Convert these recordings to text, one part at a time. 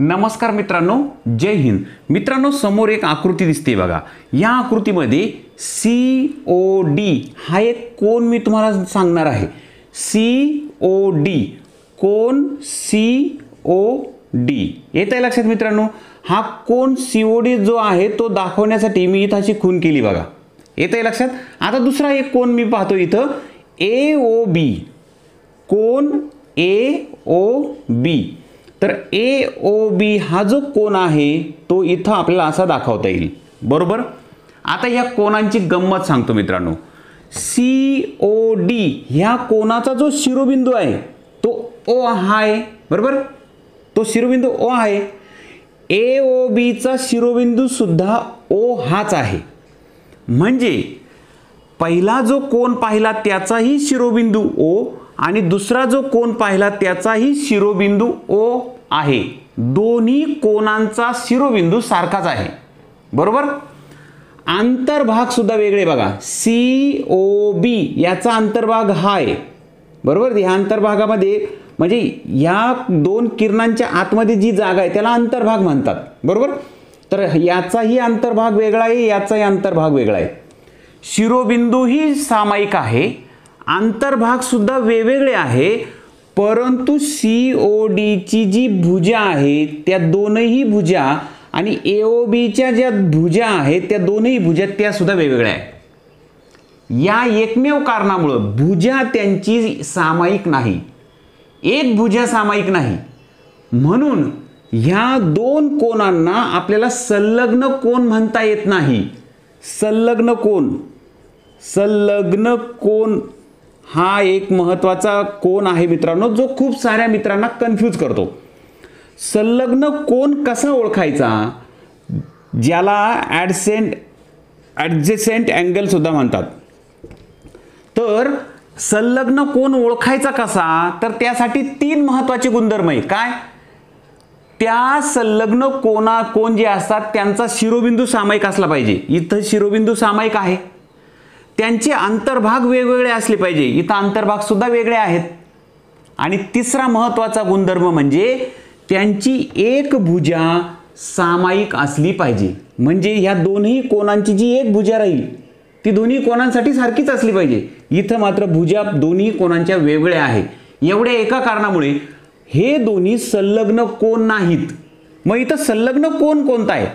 नमस्कार मित्रांनो, जय हिंद. मित्रांनो, समोर एक आकृती दिसते बघा. या आकृतीमध्ये COD हा एक कोन मी तुम्हाला सांगणार आहे. COD कोन COD येतंय लक्षात मित्रांनो. हा कोन COD जो आहे तो दाखवण्यासाठी मी इथं अशी खून केली बघा. येतंय लक्षात. आता दुसरा एक कोन मी पाहतो इथं AOB कोन AOB. तर AOB हा जो कोन आहे तो इथं आपल्याला असा दाखवता येईल. बरोबर. आता या कोनांची गंमत सांगतो मित्रांनो. COD ह्या कोनाचा जो शिरोबिंदू आहे तो O हा आहे. बरोबर. तो शिरोबिंदू O आहे. AOB चा शिरोबिंदू सुद्धा O हाच आहे. म्हणजे पहिला जो कोन पाहिला त्याचाही शिरोबिंदू O आणि दुसरा जो कोन पाहिला त्याचाही शिरोबिंदू O आहे. दोन्ही कोनांचा शिरोबिंदू सारखाच आहे. बरोबर. अंतर्भाग सुद्धा वेगळे बघा. COB याचा अंतर्भाग हा आहे. बरोबर. या अंतर्भागामध्ये म्हणजे या दोन किरणांच्या आतमध्ये जी जागा आहे त्याला अंतर्भाग म्हणतात. बरोबर. तर याचाही अंतर्भाग वेगळा आहे, याचाही अंतर्भाग वेगळा आहे. शिरोबिंदूही सामायिक आहे, अंतर्भाग सुद्धा वेगवेगळे आहे. परंतु COD ची जी भुजा आहे त्या दोनही भुजा आणि AOB च्या ज्या भुजा आहेत त्या दोनही भुजा त्या सुद्धा वेगवेगळ्या आहेत. या एकमेव कारणामुळे भुजा त्यांची सामायिक नाही. एक भुजा सामायिक नाही. म्हणून ह्या दोन कोनांना आपल्याला संलग्न कोन म्हणता येत नाही. संलग्न कोन हा एक महत्त्वाचा कोन आहे मित्रांनो, जो खूप साऱ्या मित्रांना कन्फ्यूज करतो. संलग्न कोन कसा ओळखायचा, ज्याला ॲडजेसेंट अँगल सुद्धा म्हणतात. तर संलग्न कोन ओळखायचा कसा, तर त्यासाठी तीन महत्त्वाचे गुणधर्म आहेत. काय? त्या संलग्न कोन जे असतात त्यांचा शिरोबिंदू सामायिक असला पाहिजे. इथं शिरोबिंदू सामायिक आहे. त्यांचे अंतर्भाग वेगवेगळे असले पाहिजे. इथं अंतर्भाग सुद्धा वेगळे आहेत. आणि तिसरा महत्त्वाचा गुणधर्म म्हणजे त्यांची एक भुजा सामायिक असली पाहिजे. म्हणजे ह्या दोन्ही कोनांची जी एक भुजा राहील ती दोन्ही कोनांसाठी सारखीच असली पाहिजे. इथं मात्र भुजा दोन्ही कोनांच्या वेगवेगळ्या आहेत. एवढ्या एका कारणामुळे हे दोन्ही संलग्न कोन नाहीत. मग इथं संलग्न कोन कोणता आहे?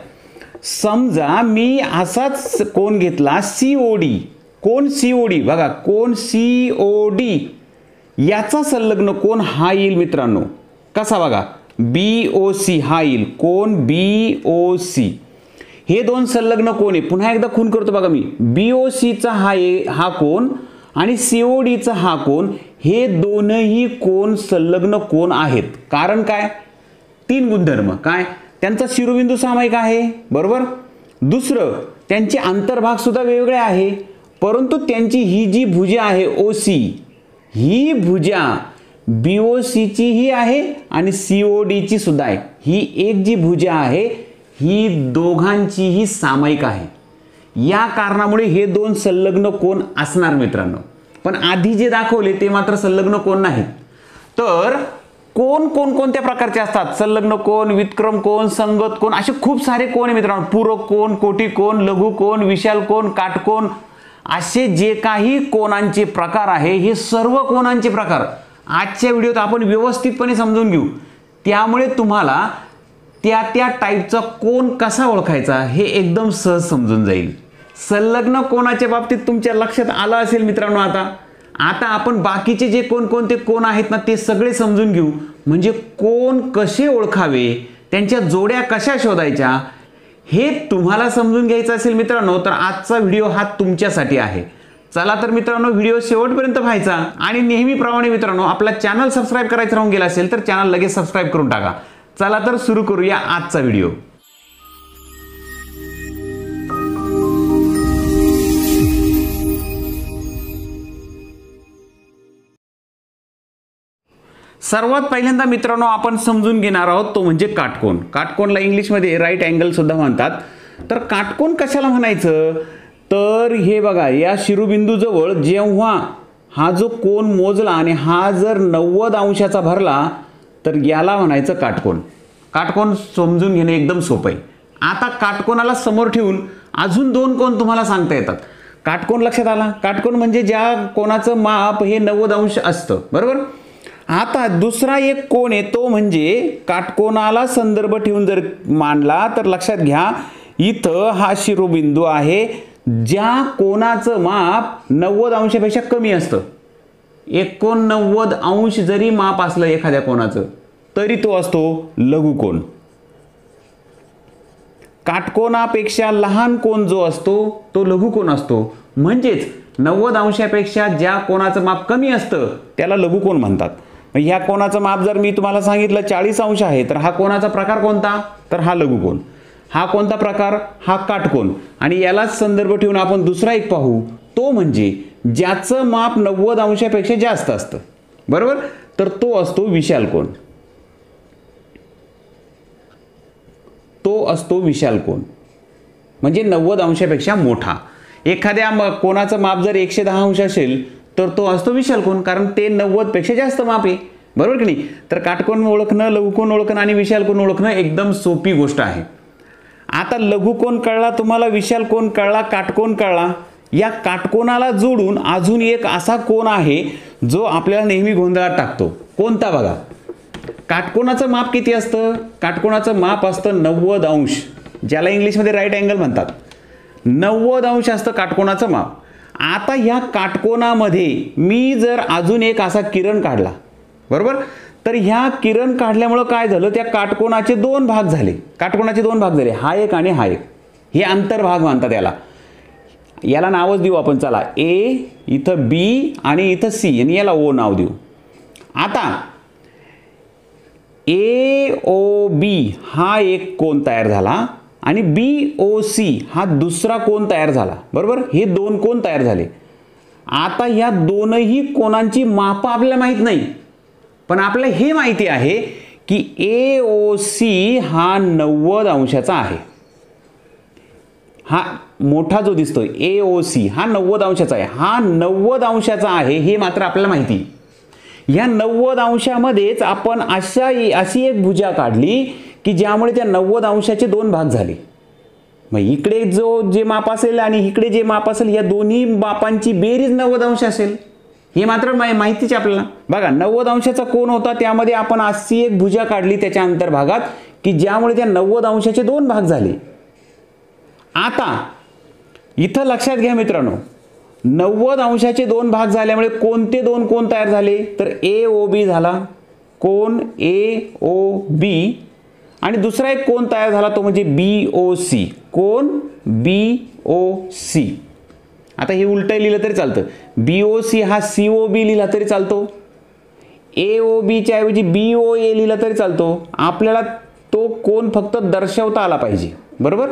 समजा मी असाच कोन घेतला COD. कोन COD बघा, कोन COD याचा संलग्न कोन हा येईल मित्रांनो. कसा बघा, BOC हा येईल. कोन BOC. हे दोन संलग्न कोन आहे. पुन्हा एकदा खून करतो बघा मी. BOC चा हा कोन आणि COD चा हा कोन, हे दोनही कोन संलग्न कोन आहेत. कारण काय? तीन गुणधर्म. काय? त्यांचा शिरोबिंदू सामायिक आहे. बरोबर. दुसरं, त्यांचे अंतर्भाग सुद्धा वेगवेगळे आहे. परंतु त्यांची ही जी भुजा आहे OC, ही भुजा BOC ची ही आहे आणि COD ची सुद्धा आहे. ही एक जी भुजा आहे ही दोघांचीही सामायिक आहे. या कारणामुळे हे दोन संलग्न कोन असणार मित्रांनो. पण आधी जे दाखवले ते मात्र संलग्न कोन नाहीत. तर कोन कोणत्या प्रकारचे असतात? संलग्न कोन, व्युत्क्रम कोन, संगत कोन, असे खूप सारे कोन आहे मित्रांनो. पूरक कोन, कोटी कोन, लघु कोन, विशाल कोन, काटकोन, असे जे काही कोनांचे प्रकार आहे हे सर्व कोनांचे प्रकार आजच्या व्हिडिओत आपण व्यवस्थितपणे समजून घेऊ. त्यामुळे तुम्हाला त्या टाईपचा कोन कसा ओळखायचा हे एकदम सहज समजून जाईल. संलग्न कोनाच्या बाबतीत तुमच्या लक्षात आलं असेल मित्रांनो. आता आपण बाकीचे जे कोणते कोन आहेत ना ते सगळे समजून घेऊ. म्हणजे कोन कसे ओळखावे, त्यांच्या जोड्या कशा शोधायच्या हे तुम्हाला समजून घ्यायचं असेल मित्रांनो, तर आजचा व्हिडिओ हा तुमच्यासाठी आहे. चला तर मित्रांनो, व्हिडिओ शेवटपर्यंत पाहायचा. आणि नेहमीप्रमाणे मित्रांनो, आपला चॅनल सबस्क्राईब करायचं राहून गेला असेल तर चॅनल लगेच सबस्क्राईब करून टाका. चला तर सुरू करूया आजचा व्हिडिओ. सर्वात पहिल्यांदा मित्रांनो आपण समजून घेणार आहोत तो म्हणजे काटकोन. काटकोनला इंग्लिशमध्ये राईट अँगल सुद्धा म्हणतात. तर काटकोन कशाला म्हणायचं, तर हे बघा, या शिरोबिंदू जवळ जेव्हा हा जो कोन मोजला आणि हा जर 90 अंशाचा भरला तर याला म्हणायचं काटकोन. काटकोन समजून घेणे एकदम सोपं आहे. आता काटकोनाला समोर ठेवून अजून 2 कोन तुम्हाला सांगता येतात. काटकोन लक्षात आला. काटकोन म्हणजे ज्या कोणाचं माप हे 90 अंश असतं, बरोबर. आता दुसरा एक कोन आहे तो म्हणजे काटकोनाला संदर्भ ठेवून जर मांडला तर लक्षात घ्या, इथं हा शिरोबिंदू आहे. ज्या कोनाचं माप 90 अंशापेक्षा कमी असतं, 89 अंश जरी माप असलं एखाद्या कोनाचं तरी तो असतो लघुकोन. काटकोनापेक्षा लहान कोन जो असतो तो लघुकोन असतो. म्हणजेच 90 अंशापेक्षा ज्या कोनाचं माप कमी असतं त्याला लघुकोन म्हणतात. ह्या कोनाचं माप जर मी तुम्हाला सांगितलं 40 अंश आहे तर हा कोनाचा प्रकार कोणता, तर हा लघुकोन. हा कोणता प्रकार, हा काटकोन. आणि यालाच संदर्भ ठेवून आपण दुसरा एक पाहू, तो म्हणजे ज्याचं माप 90 अंशापेक्षा जास्त असतं, बरोबर, तर तो असतो विशाल कोन. तो असतो विशाल कोन म्हणजे 90 अंशापेक्षा मोठा. एखाद्या कोनाचं माप जर 110 अंश असेल तर तो असतो विशाल कोन, कारण ते 90 पेक्षा जास्त माप आहे, बरोबर की नाही. तर काटकोन ओळखणं, लघुकोन ओळखणं आणि विशाल कोन ओळखणं एकदम सोपी गोष्ट आहे. आता लघुकोन कळला तुम्हाला, विशाल कोन कळला, काटकोन कळला. या काटकोनाला जोडून अजून एक असा कोन आहे जो आपल्याला नेहमी गोंधळात टाकतो. कोणता बघा, काटकोनाचं माप किती असतं, काटकोनाचं माप असतं 90 अंश, ज्याला इंग्लिशमध्ये राईट अँगल म्हणतात. 90 अंश असतं काटकोनाचं माप. आता ह्या काटकोनामध्ये मी जर अजून एक असा किरण काढला, बरोबर, तर ह्या किरण काढल्यामुळं काय झालं, त्या काटकोनाचे 2 भाग झाले. काटकोनाचे 2 भाग झाले, हा एक आणि हा एक. हे अंतर्भाग म्हणतात याला. याला नावच देऊ आपण, चला ए, इथं बी आणि इथं सी, आणि याला ओ नाव देऊ. आता ए ओ बी हा एक कोन तयार झाला आणि बी ओ सी हा दुसरा कोन तयार झाला, बरोबर. हे 2 कोन तयार झाले. आता या दोनही कोनांची माप आपल्याला माहीत नाही, पण आपल्याला हे माहिती आहे की ए ओ सी हा 90 अंशाचा आहे. हा मोठा जो दिसतोय ए ओ सी हा 90 अंशाचा आहे. हा 90 अंशाचा आहे हे मात्र आपल्याला माहिती. ह्या 90 अंशामध्येच आपण अशी एक भुजा काढली की ज्यामुळे त्या 90 अंशाचे 2 भाग झाले. मग इकडे जे माप असेल आणि इकडे जे माप असेल या दोन्ही मापांची बेरीज 90 अंश असेल, हे मात्र माहितीच आपल्याला. बघा 90 अंशाचा कोन होता, त्यामध्ये आपण अशी एक भुजा काढली त्याच्या अंतर्भागात की ज्यामुळे त्या 90 अंशाचे 2 भाग झाले. आता इथं लक्षात घ्या मित्रांनो, 90 अंशाचे 2 भाग झाल्यामुळे कोणते 2 कोन तयार झाले, तर ए ओ बी झाला, कोन ए ओ बी, आणि दुसरा एक कोन तयार झाला तो म्हणजे बी ओ सी, कोन बी ओ सी. आता हे उलटं लिहिलं तरी चालतं, बी ओ सी हा सी ओ बी लिहिला तरी चालतो, ए ओ बीच्या ऐवजी बी ओ ए लिहिला तरी चालतो. आपल्याला तो कोन फक्त दर्शवता आला पाहिजे, बरोबर.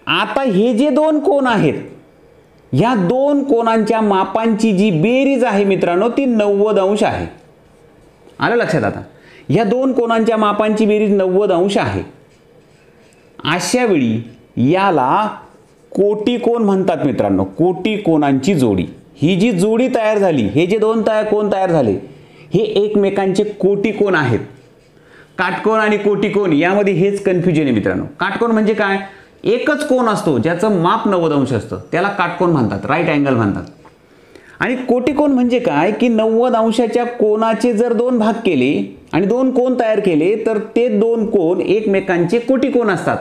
आता हे जे 2 कोन आहेत, ह्या 2 कोनांच्या मापांची जी बेरीज आहे मित्रांनो ती 90 अंश आहे. आलं लक्षात. आता ह्या 2 कोनांच्या मापांची बेरीज 90 अंश आहे. अशा वेळी याला कोटी कोन म्हणतात मित्रांनो. कोटी कोनांची जोडी. ही जी जोडी तयार झाली, हे जे 2 कोन तयार झाले हे एकमेकांचे कोटी कोन आहेत. काटकोन आणि कोटी कोन यामध्ये हेच कन्फ्युजन आहे मित्रांनो. काटकोन म्हणजे काय, एकच कोन असतो ज्याचं माप 90 अंश असतं, त्याला काटकोन म्हणतात, राईट अँगल म्हणतात. आणि कोटी कोन म्हणजे काय की 90 अंशाच्या कोनाचे जर 2 भाग केले आणि 2 कोन तयार केले तर ते 2 कोन एकमेकांचे कोटी कोन असतात.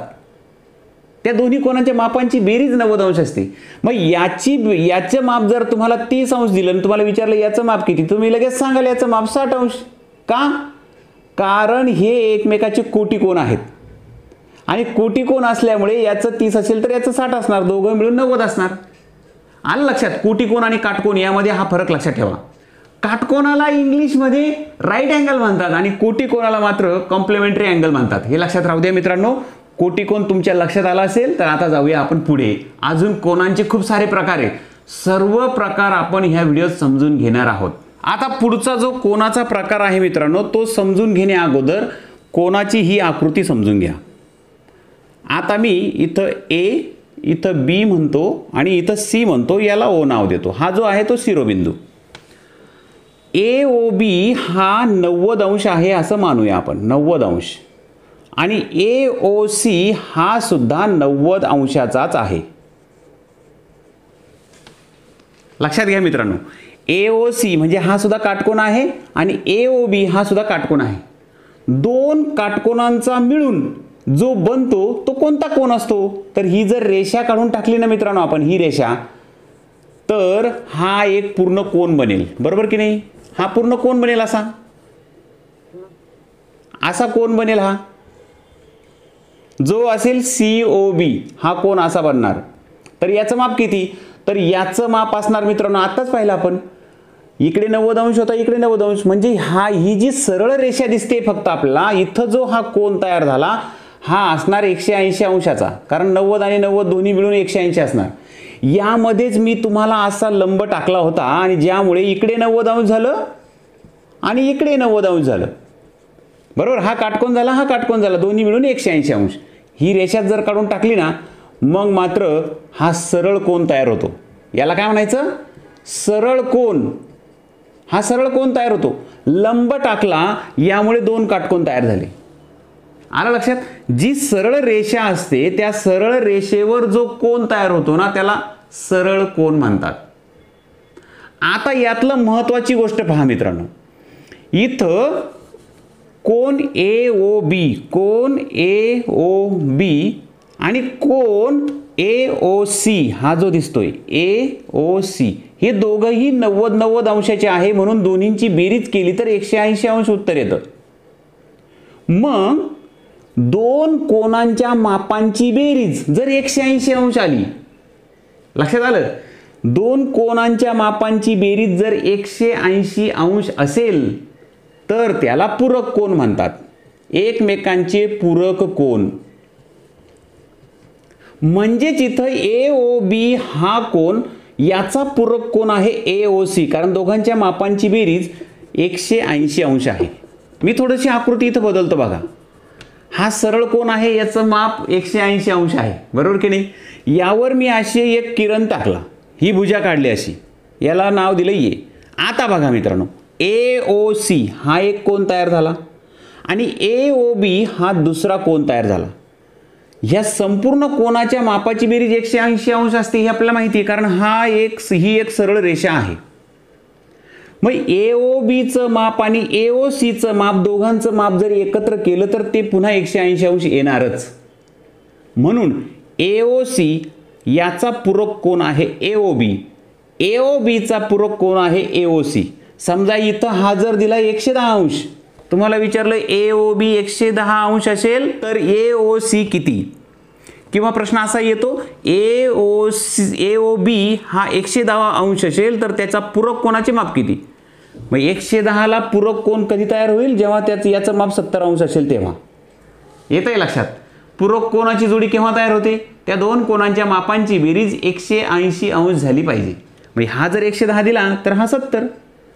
त्या दोन्ही कोनांच्या मापांची बेरीज 90 अंश असते. मग याचं माप जर तुम्हाला 30 अंश दिलं आणि तुम्हाला विचारलं याचं माप किती, तुम्ही लगेच सांगाल याचं माप 60 अंश. का, कारण हे एकमेकाचे कोटी कोन आहेत आणि कोटी कोन असल्यामुळे याचं 30 असेल तर याचं 60 असणार, दोघं मिळून 90 असणार. आलं लक्षात. कोटी कोन आणि काटकोन यामध्ये हा फरक लक्षात ठेवा. काटकोनाला इंग्लिशमध्ये राईट अँगल म्हणतात आणि कोटी कोनाला मात्र कॉम्प्लिमेंटरी अँगल म्हणतात. हे लक्षात राहू द्या मित्रांनो. कोटी कोन तुमच्या लक्षात आला असेल तर आता जाऊया आपण पुढे. अजून कोनांचे खूप सारे प्रकार आहेत. सर्व प्रकार आपण ह्या व्हिडिओत समजून घेणार आहोत. आता पुढचा जो कोनाचा प्रकार आहे मित्रांनो तो समजून घेण्या अगोदर कोनाची ही आकृती समजून घ्या. आता मी इथं ए, इथं बी म्हणतो आणि इथं सी म्हणतो, याला ओ नाव देतो. हा जो आहे तो शिरोबिंदू. AOB हा 90 अंश आहे असं मानूया आपण, 90 अंश, आणि AOC हा सुद्धा 90 अंशाचाच आहे. लक्षात घ्या मित्रांनो, AOC म्हणजे हा सुद्धा काटकोन आहे आणि AOB हा सुद्धा काटकोन आहे. दोन काटकोनांचा मिळून जो बनतो तो कोणता कोन असतो? तर ही जर रेषा काढून टाकली ना मित्रांनो आपण, ही रेषा, तर हा एक पूर्ण कोन बनेल, बरोबर की नाही? हा पूर्ण कोन बनेल, असा कोन बनेल हा, जो असेल COB हा कोन असा बनणार. तर याचं माप किती? तर याचं माप असणार मित्रांनो, आताच पाहिलं आपण, इकडे 90 अंश होता, इकडे 90 अंश, म्हणजे ही जी सरळ रेषा दिसते फक्त आपल्याला, इथं जो हा कोन तयार झाला हा असणार 180 अंशाचा, कारण 90 आणि 90 दोन्ही मिळून 180 असणार. यामध्येच मी तुम्हाला असा लंब टाकला होता आणि ज्यामुळे इकडे 90 अंश झालं आणि इकडे 90 अंश झालं, बरोबर? हा काटकोन झाला, हा काटकोन झाला, दोन्ही मिळून 180 अंश. ही रेषा जर काढून टाकली ना, मग मात्र हा सरळ कोन तयार होतो. याला काय म्हणायचं? सरळ कोन. हा सरळ कोन तयार होतो. लंब टाकला, यामुळे दोन काटकोन तयार झाले. आलं लक्षात? जी सरळ रेषा असते त्या सरळ रेषेवर जो कोन तयार होतो ना, त्याला सरळ कोन म्हणतात. आता यातलं महत्त्वाची गोष्ट पहा मित्रांनो, इथं कोन AOB, कोन AOB आणि कोन AOC हा जो दिसतोय AOC, हे दोघंही 90 अंशाचे आहे, म्हणून दोन्हींची बेरीज केली तर 180 अंश उत्तर येतं. मग दोन कोनांच्या मापांची बेरीज जर 180 अंश आली, लक्षात आलं? दोन कोनांच्या मापांची बेरीज जर 180 अंश असेल तर त्याला पूरक कोन म्हणतात, एकमेकांचे पूरक कोन. म्हणजेच इथं AOB हा कोन याचा पूरक कोन आहे AOC, कारण दोघांच्या मापांची बेरीज 180 अंश आहे. मी थोडीशी आकृती इथं बदलतो बघा. हा सरळ कोन आहे, याचं माप 180 अंश आहे, बरोबर की नाही? यावर मी अशी एक किरण टाकला, ही भुजा काढली अशी, याला नाव दिलं A. आता बघा मित्रांनो, AOC हा एक कोन तयार झाला आणि AOB हा दुसरा कोन तयार झाला. ह्या संपूर्ण कोनाच्या मापाची बेरीज 180 अंश असते हे आपल्याला माहिती आहे, कारण ही एक सरळ रेषा आहे. मग AOBचं माप आणि AOCचं माप, दोघांचं माप जर एकत्र केलं तर ते पुन्हा 180 अंश येणारच. म्हणून AOC याचा पूरक कोन आहे AOB, AOBचा पूरक कोन आहे AOC. समजा इथं हा जर दिला 110 अंश, तुम्हाला विचारलं AOB 110 अंश असेल तर AOC किती? किंवा प्रश्न असा येतो, AOB हा 110 अंश असेल तर त्याचा पूरक कोनाचे माप किती? मग 110ला पूरक कोन कधी तयार होईल? जेव्हा याचं माप 70 अंश असेल तेव्हा. येतंय लक्षात? पूरक कोनाची जोडी केव्हा तयार होते? त्या दोन कोनांच्या मापांची बेरीज 180 अंश झाली पाहिजे. मग हा जर 110 दिला तर हा 70,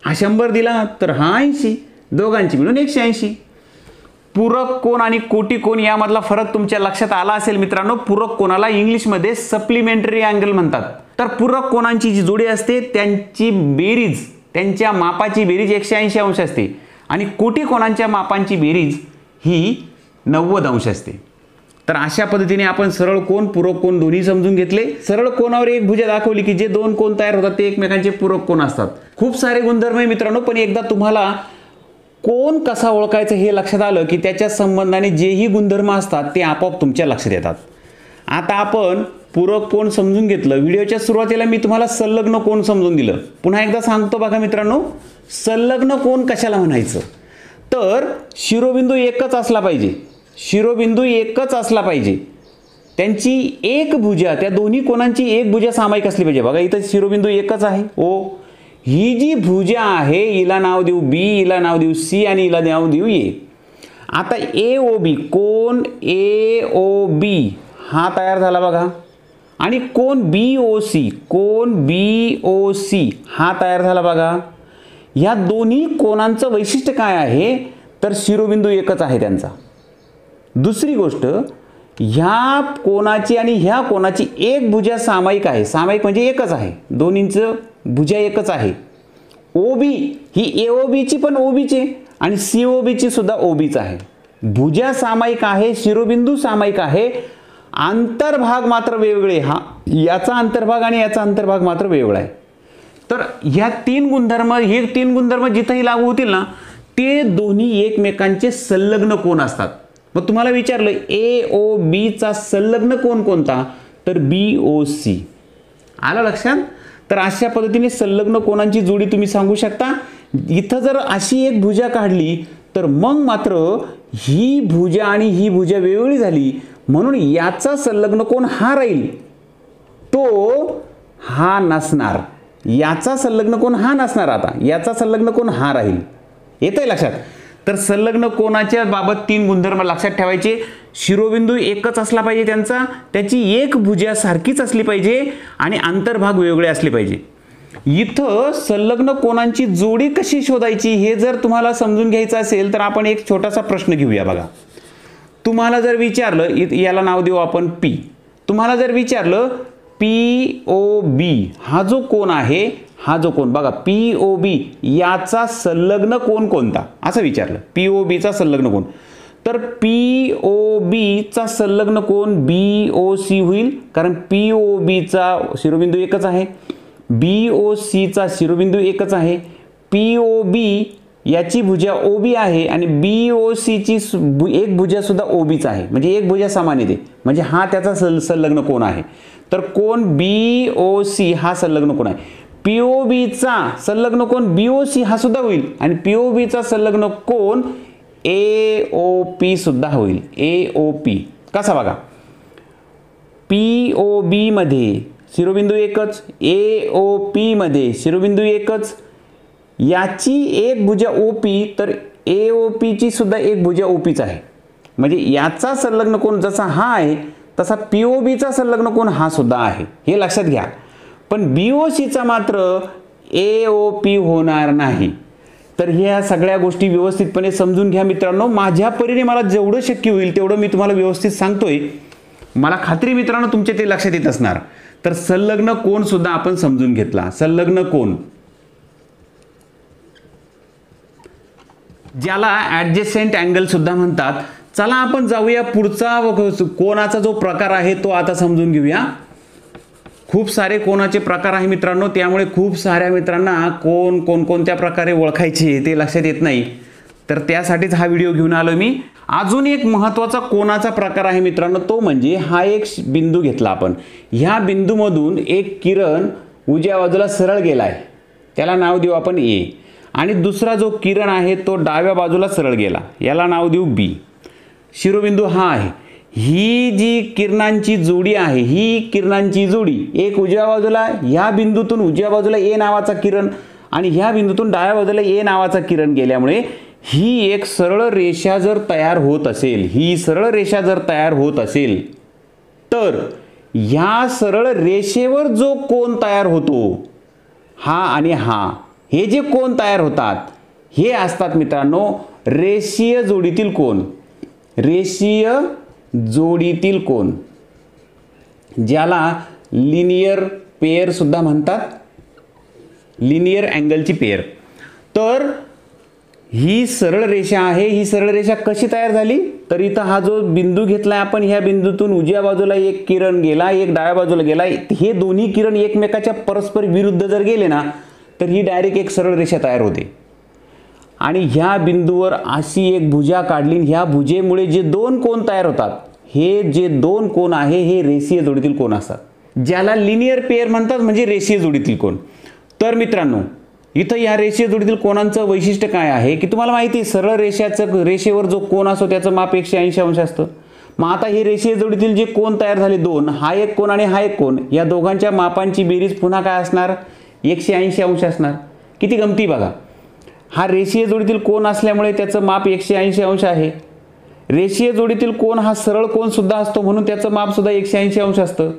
हा 100 दिला तर हा 80, दोघांची मिळून 180. पूरक कोन आणि कोटी कोन यामधला फरक तुमच्या लक्षात आला असेल मित्रांनो. पूरक कोनाला इंग्लिशमध्ये सप्लिमेंटरी अँगल म्हणतात. तर पूरक कोनांची जी जोडी असते त्यांची बेरीज, त्यांच्या मापाची बेरीज 180 अंश असते आणि कोटी कोनांच्या मापांची बेरीज ही 90 अंश असते. तर अशा पद्धतीने आपण सरळ कोन, पूरक कोन दोन्ही समजून घेतले. सरळ कोनावर एक भुजा दाखवली की जे दोन कोन तयार होतात ते एकमेकांचे पूरक कोन असतात. खूप सारे गुणधर्म आहे मित्रांनो, पण एकदा तुम्हाला कोन कसा ओळखायचं हे लक्षात आलं की त्याच्या संबंधाने जेही गुणधर्म असतात ते आपोआप तुमच्या लक्षात येतात. आता आपण पूरक कोन समजून घेतलं. व्हिडिओच्या सुरुवातीला मी तुम्हाला संलग्न कोन समजून दिलं. पुन्हा एकदा सांगतो बघा मित्रांनो, संलग्न कोन कशाला म्हणायचं? तर शिरोबिंदू एकच असला पाहिजे, शिरोबिंदू एकच असला पाहिजे, त्यांची एक भुजा, त्या दोन्ही कोनांची एक भुजा सामायिक असली पाहिजे. बघा इथं शिरोबिंदू एकच आहे O, ही जी भुजा आहे हिला नाव देऊ B, हिला नाव देऊ C आणि हिला नाव देऊ A. आता AOB, कोन AOB हा तयार झाला बघा, आणि कोन BOC, कोन BOC हा तयार झाला बघा. ह्या दोन्ही कोनांचं वैशिष्ट्य काय आहे? तर शिरोबिंदू एकच आहे त्यांचा. दुसरी गोष्ट, ह्या कोनाची आणि ह्या कोनाची एक भुजा सामायिक आहे. सामायिक म्हणजे एकच आहे, दोन्हींचं भुजा एकच आहे. ओबी ही एओबीची पण ओबीची आणि सीओबीची सुद्धा ओबीच आहे. भुजा सामायिक आहे, शिरोबिंदू सामायिक आहे, अंतर्भाग मात्र वेगवेगळे. हा याचा अंतर्भाग आणि याचा अंतर्भाग मात्र वेगळा आहे. तर ह्या तीन गुणधर्म, हे तीन गुणधर्म जिथेही लागू होतील ना, ते दोन्ही एकमेकांचे संलग्न कोन असतात. मग तुम्हाला विचारलं AOB चा संलग्न कोन कोणता, तर BOC. आलं लक्षात? तर अशा पद्धतीने संलग्न कोनांची जोडी तुम्ही सांगू शकता. इथं जर अशी एक भुजा काढली तर मग मात्र ही भुजा आणि ही भुजा वेगळी झाली, म्हणून याचा संलग्न कोन हा राहील, तो हा नसणार. याचा संलग्न कोन हा नसणार. आता याचा संलग्न कोन हा राहील. येतंय लक्षात? तर संलग्न कोनाच्या बाबत तीन गुणधर्म लक्षात ठेवायचे. शिरोबिंदू एकच असला पाहिजे त्यांचा, त्याची एक भुजा सारखीच असली पाहिजे आणि अंतर्भाग वेगळे असले पाहिजे. इथं संलग्न कोनांची जोडी कशी शोधायची हे जर तुम्हाला समजून घ्यायचं असेल तर आपण एक छोटासा प्रश्न घेऊया. बघा, तुम्हाला जर विचारलं, याला नाव देऊ आपण P. तुम्हाला जर विचारलं POB हा जो कोन आहे, हा जो कोन बघा POB याचा संलग्न कोन कोणता असं विचारलं, POB चा संलग्न कोन, तर POB चा संलग्न कोन BOC होईल, कारण POB चा शिरोबिंदू एकच आहे, BOC चा शिरोबिंदू एकच आहे. POB याची भुजा OB आहे आणि BOC ची एक भुजा सुद्धा OBच आहे, म्हणजे एक भुजा समान येते, म्हणजे हा त्याचा संलग्न कोन आहे. तर कोन BOC हा संलग्न कोन आहे. POB चा संलग्न कोन BOC हा सुद्धा होईल आणि POB चा संलग्न कोन AOP सुद्धा होईल. AOP कसा बघा, POB मध्ये शिरोबिंदू एकच, AOP मध्ये शिरोबिंदू एकच, याची एक भुजा OP, तर AOP ची सुद्धा एक भुजा OPच आहे. म्हणजे याचा संलग्न कोन जसा हा आहे तसा POB चा संलग्न कोन हा सुद्धा आहे, हे लक्षात घ्या. पण BOC चा मात्र AOP होणार नाही. तर ह्या सगळ्या गोष्टी व्यवस्थितपणे समजून घ्या मित्रांनो. माझ्या परीने मला जेवढं शक्य होईल तेवढं मी तुम्हाला व्यवस्थित सांगतोय. मला खात्री मित्रांनो तुमच्या ते लक्षात येत असणार. तर संलग्न कोन सुद्धा आपण समजून घेतला. संलग्न कोन ज्याला ऍडजसेंट अँगल सुद्धा म्हणतात. चला आपण जाऊया पुढचा कोनाचा जो प्रकार आहे तो आता समजून घेऊया. खूप सारे कोनाचे प्रकार आहे मित्रांनो, त्यामुळे खूप साऱ्या मित्रांना कोण कोणत्या प्रकारे ओळखायचे ते लक्षात येत नाही. तर त्यासाठीच हा व्हिडिओ घेऊन आलो मी. अजून एक महत्त्वाचा कोनाचा प्रकार आहे मित्रांनो, तो म्हणजे हा एक बिंदू घेतला आपण. ह्या बिंदूमधून एक किरण उजव्या बाजूला सरळ गेलाय, त्याला नाव देऊ आपण A. आणि दुसरा जो किरण आहे तो डाव्या बाजूला सरळ गेला, याला नाव देऊ B. शिरोबिंदू हा आहे. ही जी किरणांची जोडी आहे, ही किरणांची जोडी एक उजव्या बाजूला, ह्या बिंदूतून उजव्या बाजूला A नावाचा किरण आणि ह्या बिंदूतून डाव्या बाजूला A नावाचा किरण गेल्यामुळे ही एक सरळ रेषा जर तयार होत असेल, ही सरळ रेषा जर तयार होत असेल, तर ह्या सरळ रेषेवर जो कोन तयार होतो, हा आणि हा, हे जे कोन तयार होतात हे असतात मित्रांनो रेषीय जोडीतील कोन. रेषीय जोडीतील कोन ज्याला लिनियर पेयर सुद्धा म्हणतात, लिनियर अँगलची पेयर. तर ही सरळ रेषा आहे. ही सरळ रेषा कशी तयार झाली, तर इथं हा जो बिंदू घेतलाय आपण, ह्या बिंदूतून उजव्या बाजूला एक किरण गेला, एक डाव्या बाजूला गेला. हे दोन्ही किरण एकमेकाच्या परस्पर विरुद्ध जर गेले ना, तर ही डायरेक्ट एक सरळ रेषा तयार होते. आणि ह्या बिंदूवर अशी एक भुजा काढली, ह्या भुजेमुळे जे दोन कोन तयार होतात, हे जे दोन कोन आहे हे रेषीय जोडीतील कोन असतात, ज्याला लिनियर पेयर म्हणतात, म्हणजे रेषीय जोडीतील कोन. तर मित्रांनो इथं या रेषीय जोडीतील कोनांचं वैशिष्ट्य काय आहे की तुम्हाला माहिती आहे, सरळ रेषेवर जो कोन असतो त्याचं माप 180 अंश असतं. मग आता हे रेषीय जोडीतील जे कोन तयार झाले दोन, हा एक कोन आणि हा एक कोन, या दोघांच्या मापांची बेरीज पुन्हा काय असणार, 180 अंश असणार. किती गमती बघा. हा रेषीय जोडीतील कोन असल्यामुळे त्याचं माप 180 अंश आहे. रेषीय जोडीतील कोन हा सरळ कोन सुद्धा असतो, म्हणून त्याचं माप सुद्धा 180 अंश असतं.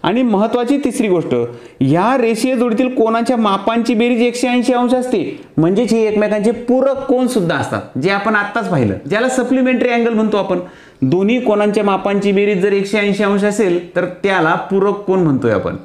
आणि महत्त्वाची तिसरी गोष्ट, या रेषीय जोडीतील कोनांच्या मापांची बेरीज 180 अंश असते, म्हणजेच हे एकमेकांचे पूरक कोन सुद्धा असतात, जे आपण आत्ताच पाहिलं, ज्याला सप्लिमेंटरी अँगल म्हणतो आपण. दोन्ही कोनांच्या मापांची बेरीज जर 180 अंश असेल तर त्याला पूरक कोन म्हणतोय आपण.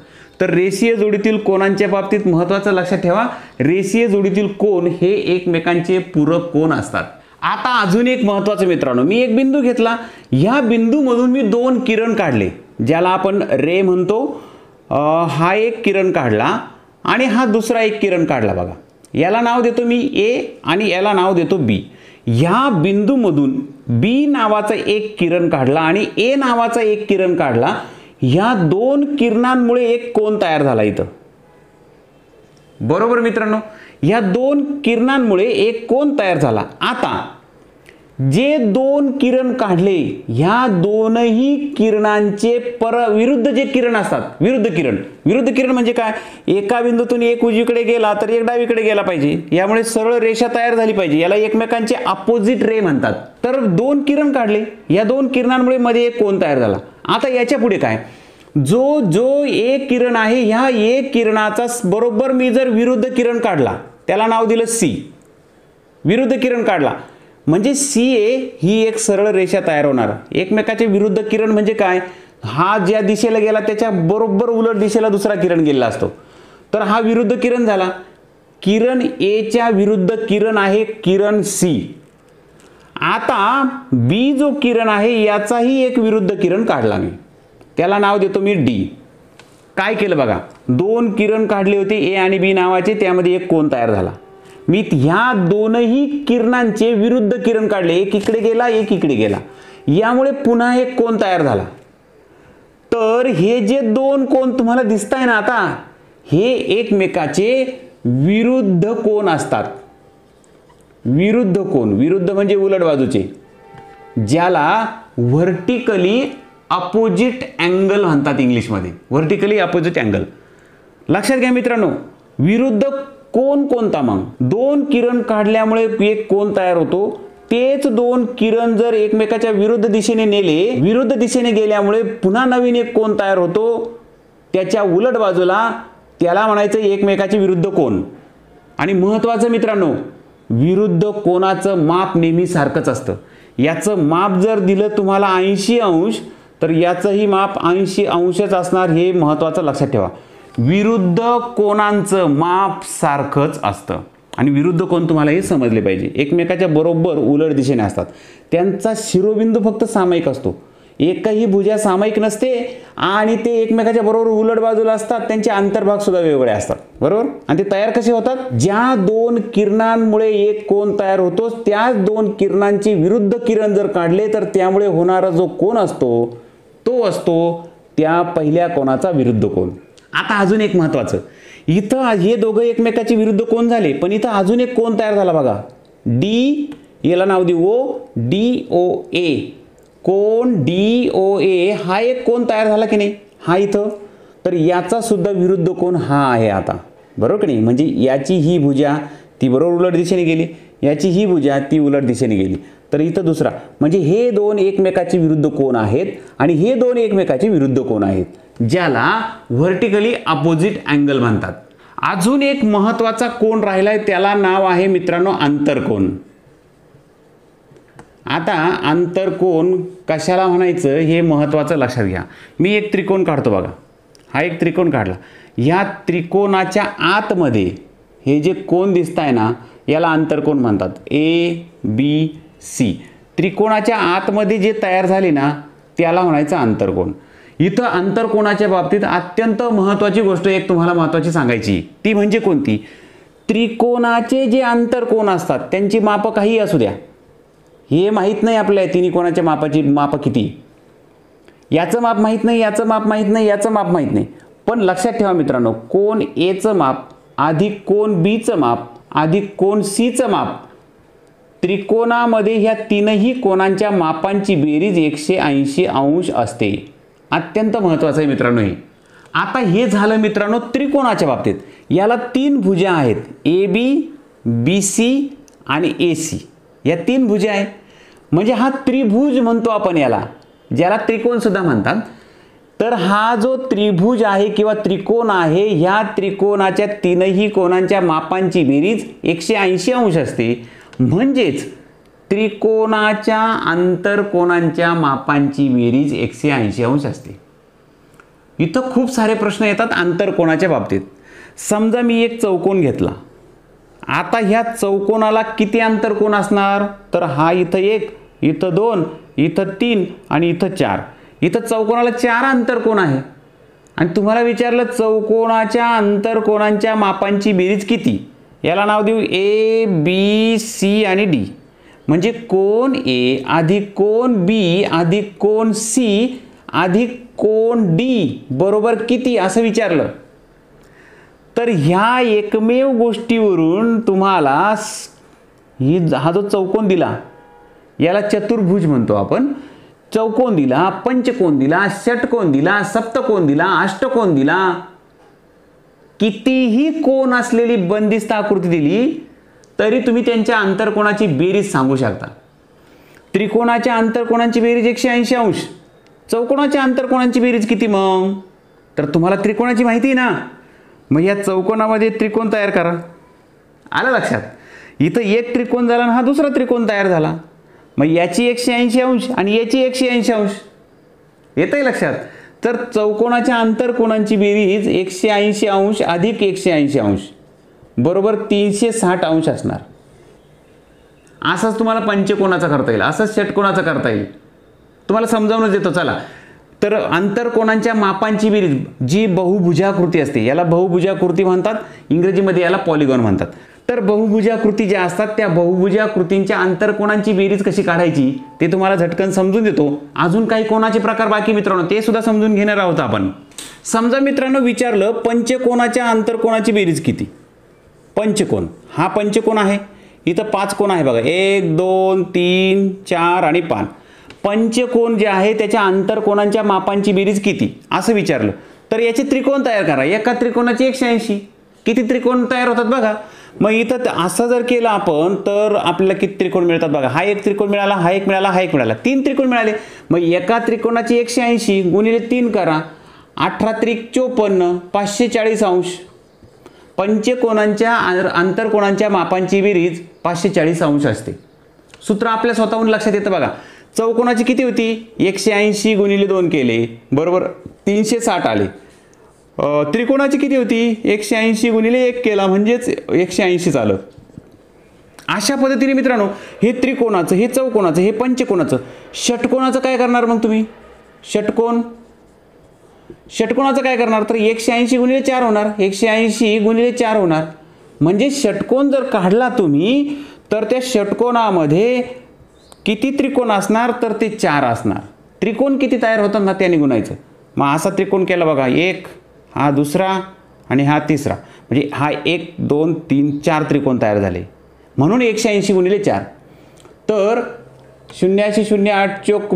तर रेषीय जोडीतील कोनांच्या बाबतीत महत्त्वाचं लक्षात ठेवा, रेषीय जोडीतील कोन हे एकमेकांचे पूरक कोन असतात. आता अजून एक महत्त्वाचं मित्रांनो, मी एक बिंदू घेतला, ह्या बिंदूमधून मी दोन किरण काढले, ज्याला आपण रे म्हणतो. हा एक किरण काढला आणि हा दुसरा एक किरण काढला. बघा, याला नाव देतो मी ए आणि याला नाव देतो बी. ह्या बिंदूमधून बी नावाचा एक किरण काढला आणि ए नावाचा एक किरण काढला. ह्या दोन किरणांमुळे एक कोन तयार झाला इथं. बरोबर मित्रांनो, ह्या दोन किरणांमुळे एक कोन तयार झाला. आता जे दोन किरण काढले, ह्या दोनही किरणांचे विरुद्ध जे किरण असतात, विरुद्ध किरण म्हणजे काय, एका बिंदूतून एक उजवीकडे गेला तर एक डावीकडे गेला पाहिजे, यामुळे सरळ रेषा तयार झाली पाहिजे, याला एकमेकांचे अपोजिट रे म्हणतात. तर दोन किरण काढले, या दोन किरणांमुळे मध्ये एक कोन तयार झाला. आता याच्या पुढे काय, जो एक किरण आहे, ह्या एक किरणाचा बरोबर मी जर विरुद्ध किरण काढला, त्याला नाव दिलं सी. विरुद्ध किरण काढला म्हणजे सी ए ही एक सरळ रेषा तयार होणार. एकमेकाचे विरुद्ध किरण म्हणजे काय, हा ज्या दिशेला गेला त्याच्या बरोबर उलट दिशेला दुसरा किरण गेलेला असतो, तर हा विरुद्ध किरण झाला. किरण ए च्या विरुद्ध किरण आहे किरण सी. आता बी जो किरण आहे याचाही एक विरुद्ध किरण काढला मी, त्याला नाव देतो मी डी. काय केलं बघा, दोन किरण काढले होते ए आणि बी नावाचे, त्यामध्ये एक कोन तयार झाला. मी ह्या दोनही किरणांचे विरुद्ध किरण काढले, एक इकडे गेला एक इकडे गेला, यामुळे पुन्हा एक कोन तयार झाला. तर हे जे दोन कोन तुम्हाला दिसताय ना, आता हे एकमेकाचे विरुद्ध कोन असतात. विरुद्ध कोन, विरुद्ध म्हणजे उलट बाजूचे, ज्याला व्हर्टिकली अपोजिट अँगल म्हणतात इंग्लिशमध्ये. व्हर्टिकली अपोजिट अँगल लक्षात घ्या मित्रांनो. विरुद्ध कोन कोणता, मग दोन किरण काढल्यामुळे एक कोन तयार होतो. तेच दोन किरण जर एकमेकाच्या विरुद्ध दिशेने नेले, विरुद्ध दिशेने गेल्यामुळे पुन्हा नवीन एक कोन तयार होतो त्याच्या उलट बाजूला, त्याला म्हणायचं एकमेकाचे विरुद्ध कोन. आणि महत्त्वाचं मित्रांनो, विरुद्ध कोनाचं माप नेहमी सारखंच असतं. याचं माप जर दिलं तुम्हाला 80 अंश, तर याचंही माप 80 अंशच असणार, हे महत्त्वाचं लक्षात ठेवा. विरुद्ध कोनांचं माप सारखंच असतं आणि विरुद्ध कोन तुम्हाला हे समजले पाहिजे, एकमेकाच्या बरोबर उलट दिशेने असतात. त्यांचा शिरोबिंदू फक्त सामायिक असतो, एकही भुजा सामायिक नसते आणि ते एकमेकाच्या बरोबर उलट बाजूला असतात. त्यांचे अंतर्भाग सुद्धा वेगवेगळे असतात, बरोबर. आणि ते तयार कसे होतात, ज्या दोन किरणांमुळे एक कोन तयार होतो, त्याच दोन किरणांचे विरुद्ध किरण जर काढले तर त्यामुळे होणारा जो कोन असतो तो असतो त्या पहिल्या कोनाचा विरुद्ध कोन. आता अजून एक महत्त्वाचं, इथं हे दोघं एकमेकाचे विरुद्ध कोन झाले, पण इथं अजून एक कोन तयार झाला बघा, डी, याला नाव देऊ ओ डी ओ ए. कोन डी ओ ए हा एक कोन तयार झाला की नाही, हा इथं, तर याचा सुद्धा विरुद्ध कोन हा आहे आता, बरोबर की नाही. म्हणजे याची ही भुजा ती बरोबर उलट दिशेने गेली, याची ही भुजा ती उलट दिशेने गेली, तर इथं दुसरा, म्हणजे हे दोन एकमेकाचे विरुद्ध कोन आहेत आणि हे दोन एकमेकाचे विरुद्ध कोन आहेत, ज्याला व्हर्टिकली अपोजिट अँगल म्हणतात. अजून एक महत्त्वाचा कोन राहिलाय, त्याला नाव आहे मित्रांनो आंतरकोन. आता आंतरकोन कशाला म्हणायचं हे महत्त्वाचं लक्षात घ्या. मी एक त्रिकोण काढतो बघा, हा एक त्रिकोण काढला, ह्या त्रिकोणाच्या आतमध्ये हे जे कोन दिसत आहे ना, याला आंतरकोन म्हणतात. ए बी सी, त्रिकोणाच्या आतमध्ये जे तयार झाले ना त्याला म्हणायचं आंतरकोन. इथं आंतरकोनाच्या बाबतीत अत्यंत महत्त्वाची गोष्ट एक तुम्हाला महत्त्वाची सांगायची, ती म्हणजे कोणती, त्रिकोणाचे जे आंतरकोन असतात त्यांची मापं काही असू द्या, हे माहीत नाही आपल्याला तिन्ही कोणाच्या मापाची मापं किती, याचं माप माहीत नाही, याचं माप माहीत नाही, याचं माप माहीत नाही. पण लक्षात ठेवा मित्रांनो, कोन एचं माप अधिक कोन बीचं माप अधिक कोन सीचं माप, त्रिकोणामध्ये ह्या तीनही कोनांच्या मापांची बेरीज 180 अंश असते. अत्यंत महत्त्वाचं आहे मित्रांनो हे. आता हे झालं मित्रांनो त्रिकोणाच्या बाबतीत. याला तीन भुजा आहेत, ए बी, बी सी आणि ए सी, या तीन भुजा आहेत. म्हणजे हा त्रिभुज म्हणतो आपण याला, ज्याला त्रिकोण सुद्धा म्हणतात. तर हा जो त्रिभुज आहे किंवा त्रिकोण आहे, ह्या त्रिकोणाच्या तीनही कोनांच्या मापांची बेरीज 180 अंश असते. म्हणजेच त्रिकोणाच्या आंतरकोनांच्या मापांची बेरीज 180 अंश असते. इथं खूप सारे प्रश्न येतात आंतरकोनाच्या बाबतीत. समजा मी एक चौकोन घेतला. आता ह्या चौकोनाला किती आंतरकोन असणार? तर हा इथं 1, इथं 2, इथं 3 आणि इथं 4. इथं चौकोनाला 4 आंतरकोन आहे आणि तुम्हाला विचारलं चौकोनाच्या आंतरकोनांच्या मापांची बेरीज किती. याला नाव देऊ ए, बी, सी आणि डी. म्हणजे कोन ए अधिक कोन बी अधिक कोन सी अधिक कोन डी बरोबर किती असं विचारलं. तर ह्या एकमेव गोष्टीवरून तुम्हाला हा जो चौकोन दिला याला चतुर्भुज म्हणतो आपण. चौकोन दिला, पंचकोन दिला, षटकोन दिला, सप्तकोन दिला, अष्टकोन दिला, कितीही कोन असलेली बंदिस्त आकृती दिली तरी तुम्ही त्यांच्या आंतरकोनाची बेरीज सांगू शकता. त्रिकोणाच्या आंतरकोनांची बेरीज 180 अंश. चौकोनाच्या आंतरकोनांची बेरीज किती मग? तर तुम्हाला त्रिकोणाची माहिती आहे ना. मग या चौकोनामध्ये त्रिकोण तयार करा. आलं लक्षात? इथं एक त्रिकोण झाला आणि हा दुसरा त्रिकोण तयार झाला. मग याची 180 अंश आणि याची 180 अंश. येतंय लक्षात? तर चौकोनाच्या आंतरकोनांची बेरीज 180 अंश अधिक 180 अंश बरोबर 360 अंश असणार. असंच तुम्हाला पंचकोनाचा करता येईल, असंच षटकोनाचा करता येईल. तुम्हाला समजावूनच देतो चला. तर आंतरकोनांच्या मापांची बेरीज जी बहुभुजाकृती असते याला बहुभुजाकृती म्हणतात, इंग्रजीमध्ये याला पॉलिगॉन म्हणतात. तर बहुभुजाकृती ज्या असतात त्या बहुभुजाकृतींच्या आंतरकोनांची बेरीज कशी काढायची ते तुम्हाला झटकन समजून देतो. अजून काही कोणाचे प्रकार बाकी मित्रांनो ते सुद्धा समजून घेणार आहोत आपण. समजा मित्रांनो विचारलं पंचकोनाच्या आंतरकोनाची बेरीज किती. पंचकोन हा पंचकोन आहे, इथं 5 कोन आहे बघा, 1 2 3 4 आणि 5. पंचकोन जे आहे त्याच्या आंतरकोनांच्या मापांची बेरीज किती असं विचारलं तर याचे त्रिकोण तयार करा. एका त्रिकोणाची 180. किती त्रिकोण तयार होतात बघा. मग इथं असं जर केलं आपण तर आपल्याला किती त्रिकोण मिळतात बघा. हा एक त्रिकोण मिळाला, हा एक मिळाला, हा एक मिळाला, 3 त्रिकोण मिळाले. मग एका त्रिकोणाची 180 गुणिले 3 करा, 18 त्रिक 54, 540 अंश. पंचकोनांच्या आंतरकोनांच्या मापांची बेरीज 540 अंश असते. सूत्र आपल्या स्वतःहून लक्षात येतं बघा. चौकोनाची किती होती? 180 गुणिले 2 केले बरोबर 360 आले. त्रिकोणाची किती होती? 180 गुणिले 1 केला म्हणजेच 180 आलं. अशा पद्धतीने मित्रांनो हे त्रिकोणाचं, हे चौकोनाचं, हे पंचकोनाचं. षटकोनाचं काय करणार मग तुम्ही? षटकोनाचं काय करणार तर 180 गुणिले 4 होणार, 180 गुणिले 4 होणार. म्हणजे षटकोन जर काढला तुम्ही तर त्या षटकोनामध्ये किती त्रिकोण असणार तर ते 4 असणार. त्रिकोण किती तयार होतात ना त्याने गुणायचं. मग असा त्रिकोण केला बघा, एक हा दुसरा आणि हा तिसरा, म्हणजे हा 1 2 3 4 त्रिकोण तयार झाले. म्हणून 180 गुणिले 4. तर 0 0 8 चोक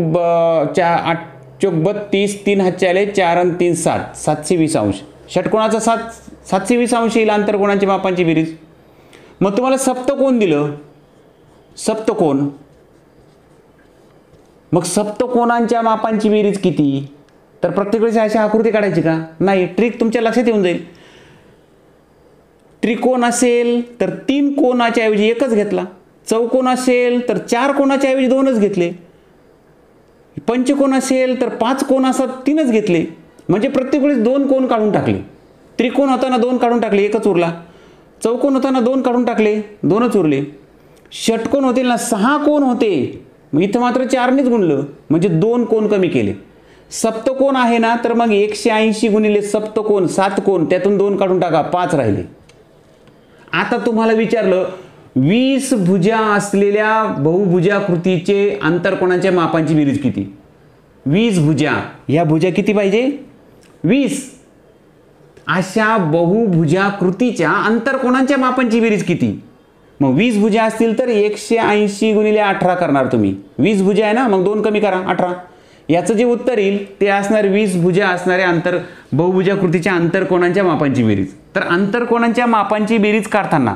8 चोक 32, 3 हातचे आले 4 आणि 3 7, 720 अंश. षटकोनाचा 720 अंश येईल आंतरकोनांच्या मापांची बेरीज. मग तुम्हाला सप्तकोन दिलं, सप्तकोन. मग सप्तकोनांच्या मापांची बेरीज किती? तर प्रत्येक वेळेस अशी आकृती काढायची का? नाही. ट्रिक तुमच्या लक्षात येऊन जाईल. त्रिकोण असेल तर 3 कोनाच्या ऐवजी एकच घेतला. चौकोन असेल तर 4 कोनाच्या ऐवजी 2च घेतले. पंचकोन असेल तर 5 कोन असतात 3च घेतले. म्हणजे प्रत्येक वेळेस 2 कोन काढून टाकले. त्रिकोण होताना 2 काढून टाकले, एकच उरला. चौकोन होताना 2 काढून टाकले, 2च उरले. षटकोन होतील ना 6 कोन होते, मग इथं मात्र 4नेच गुणलं म्हणजे 2 कोन कमी केले. सप्तकोन आहे ना तर मग 180 गुणिले सप्तकोन 7 कोन, त्यातून 2 काढून टाका, 5 राहिले. आता तुम्हाला विचारलं 20 भुजा असलेल्या बहुभुजाकृतीचे आंतरकोनांच्या मापांची बेरीज किती? 20 भुजा. ह्या भुजा किती पाहिजे? 20. अशा बहुभुजाकृतीच्या आंतरकोनांच्या मापांची बेरीज किती? मग 20 भुजा असतील तर 180 गुणिले 18 करणार तुम्ही. 20 भुजा आहे ना, मग 2 कमी करा, 18. याचं जे उत्तर येईल ते असणार 20 भुजा असणाऱ्या बहुभुजाकृतीच्या आंतरकोनांच्या मापांची बेरीज. तर आंतरकोनांच्या मापांची बेरीज काढताना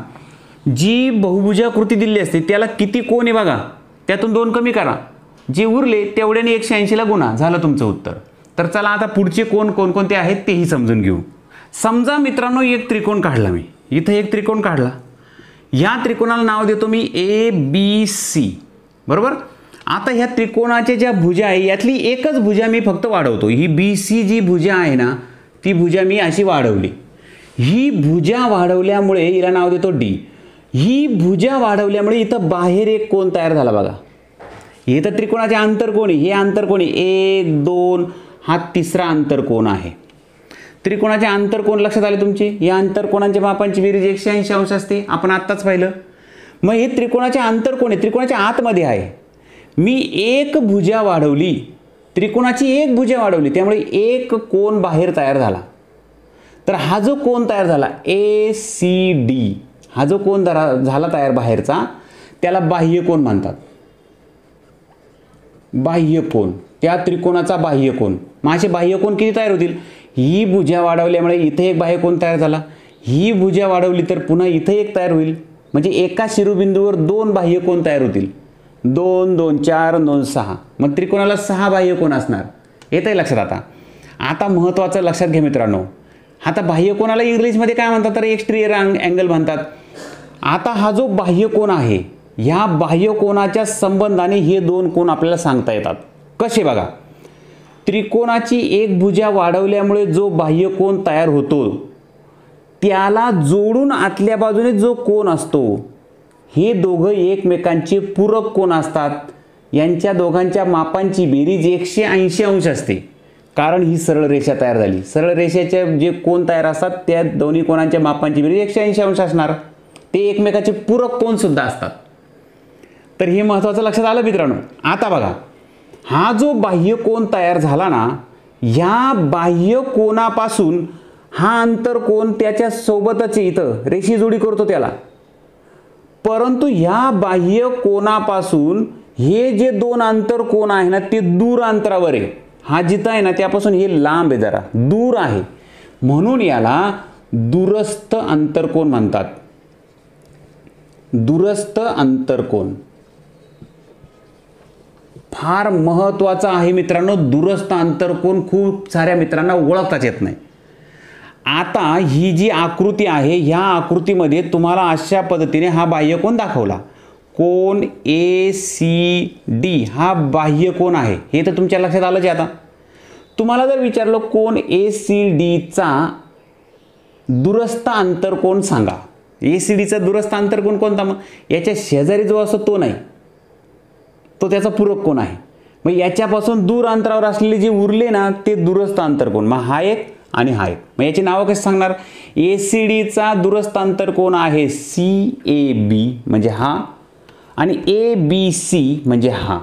जी बहुभुजाकृती दिली असते त्याला किती कोन आहे बघा, त्यातून 2 कमी करा, जे उरले तेवढ्याने 180 ला गुणा, झालं तुमचं उत्तर. तर चला आता पुढचे कोण कोणकोणते आहेत तेही समजून घेऊ. समजा मित्रांनो एक त्रिकोण काढला मी, इथं एक त्रिकोण काढला. या त्रिकोणाला नाव देतो मी ए बी सी बरोबर. आता ह्या त्रिकोणाच्या ज्या भुजा आहे यातली एकच भुजा मी फक्त वाढवतो. ही BC जी भुजा आहे ना ती भुजा मी अशी वाढवली. ही भुजा वाढवल्यामुळे हिला नाव देतो D. ही भुजा वाढवल्यामुळे इथं बाहेर एक कोन तयार झाला बघा. हे तर त्रिकोणाचे आंतरकोन आहे. हे आंतरकोन आहे 1 2 हा तिसरा आंतरकोन आहे. त्रिकोणाचे आंतरकोन लक्षात आले तुमचे. या आंतरकोनांच्या मापांची बेरीज 180 अंश असते. आपण आत्ताच पाहिलं. मग हे त्रिकोणाचे आंतरकोन आहे. त्रिकोणाच्या आतमध्ये आहे. मी एक भुजा वाढवली. त्रिकोणाची एक भुजा वाढवली त्यामुळे एक कोन बाहेर तयार झाला. तर हा जो कोन तयार झाला ACD हा जो कोन झाला तयार बाहेरचा त्याला बाह्यकोन म्हणतात. बाह्यकोन त्या त्रिकोणाचा बाह्यकोन. मग असे बाह्यकोन किती तयार होतील. ही भुजा वाढवल्यामुळे इथे एक बाह्यकोन तयार झाला. ही भुजा वाढवली तर पुन्हा इथे एक तयार होईल. म्हणजे एका शिरोबिंदूवर 2 बाह्यकोन तयार होतील. 2 2 4 2 6. मग त्रिकोणाला 6 बाह्यकोन असणार. येतंय लक्षात. आता महत्त्वाचं लक्षात घ्या मित्रांनो. आता बाह्यकोनाला इंग्लिशमध्ये काय म्हणतात तर एक्सटेरियर अँगल म्हणतात. आता हा जो बाह्यकोन आहे ह्या बाह्यकोनाच्या संबंधाने हे 2 कोन आपल्याला सांगता येतात. कसे बघा. त्रिकोणाची एक भुजा वाढवल्यामुळे जो बाह्यकोन तयार होतो त्याला जोडून आतल्या बाजूने जो कोन असतो हे दोघं एकमेकांचे पूरक कोन असतात. यांच्या दोघांच्या मापांची बेरीज 180 अंश असते. कारण ही सरळ रेषा तयार झाली. सरळ रेषेचे जे कोन तयार असतात त्या दोन्ही कोनांच्या मापांची बेरीज 180 अंश असणार. ते एकमेकाचे पूरक कोन सुद्धा असतात. तर हे महत्त्वाचं लक्षात आलं मित्रांनो. आता बघा हा जो बाह्यकोन तयार झाला ना ह्या बाह्यकोनापासून हा आंतरकोन त्याच्या सोबतच इथं रेषी जोडी करतो त्याला. परंतु ह्या बाह्यकोनापासून हे जे 2 आंतरकोन आहे ना ते दूर अंतरावर आहे. हा जिथं आहे ना त्यापासून हे लांब आहे जरा दूर आहे. म्हणून याला दूरस्थ आंतरकोन म्हणतात. दूरस्थ आंतरकोन फार महत्त्वाचा आहे मित्रांनो. दूरस्थ आंतरकोन खूप साऱ्या मित्रांना ओळखताच येत नाही. आता ही जी आकृती आहे ह्या आकृतीमध्ये तुम्हाला अशा पद्धतीने हा बाह्यकोन दाखवला. कोन ACD हा बाह्यकोन आहे. हे तर तुमच्या लक्षात आलंच आहे. आता तुम्हाला जर विचारलं कोन ACDचा दूरस्थ आंतरकोन सांगा. ACDचा दूरस्थ आंतरकोन कोणता. मग याच्या शेजारी जो असतो तो नाही तो त्याचा पूरक कोन आहे. मग याच्यापासून दूर अंतरावर असलेले जे उरले ना ते दूरस्थ आंतरकोन. मग हा एक आणि हा एक. मग याची नावं कशी सांगणार. ACDचा दूरस्थ आंतरकोन आहे CAB म्हणजे हा आणि ABC म्हणजे हा.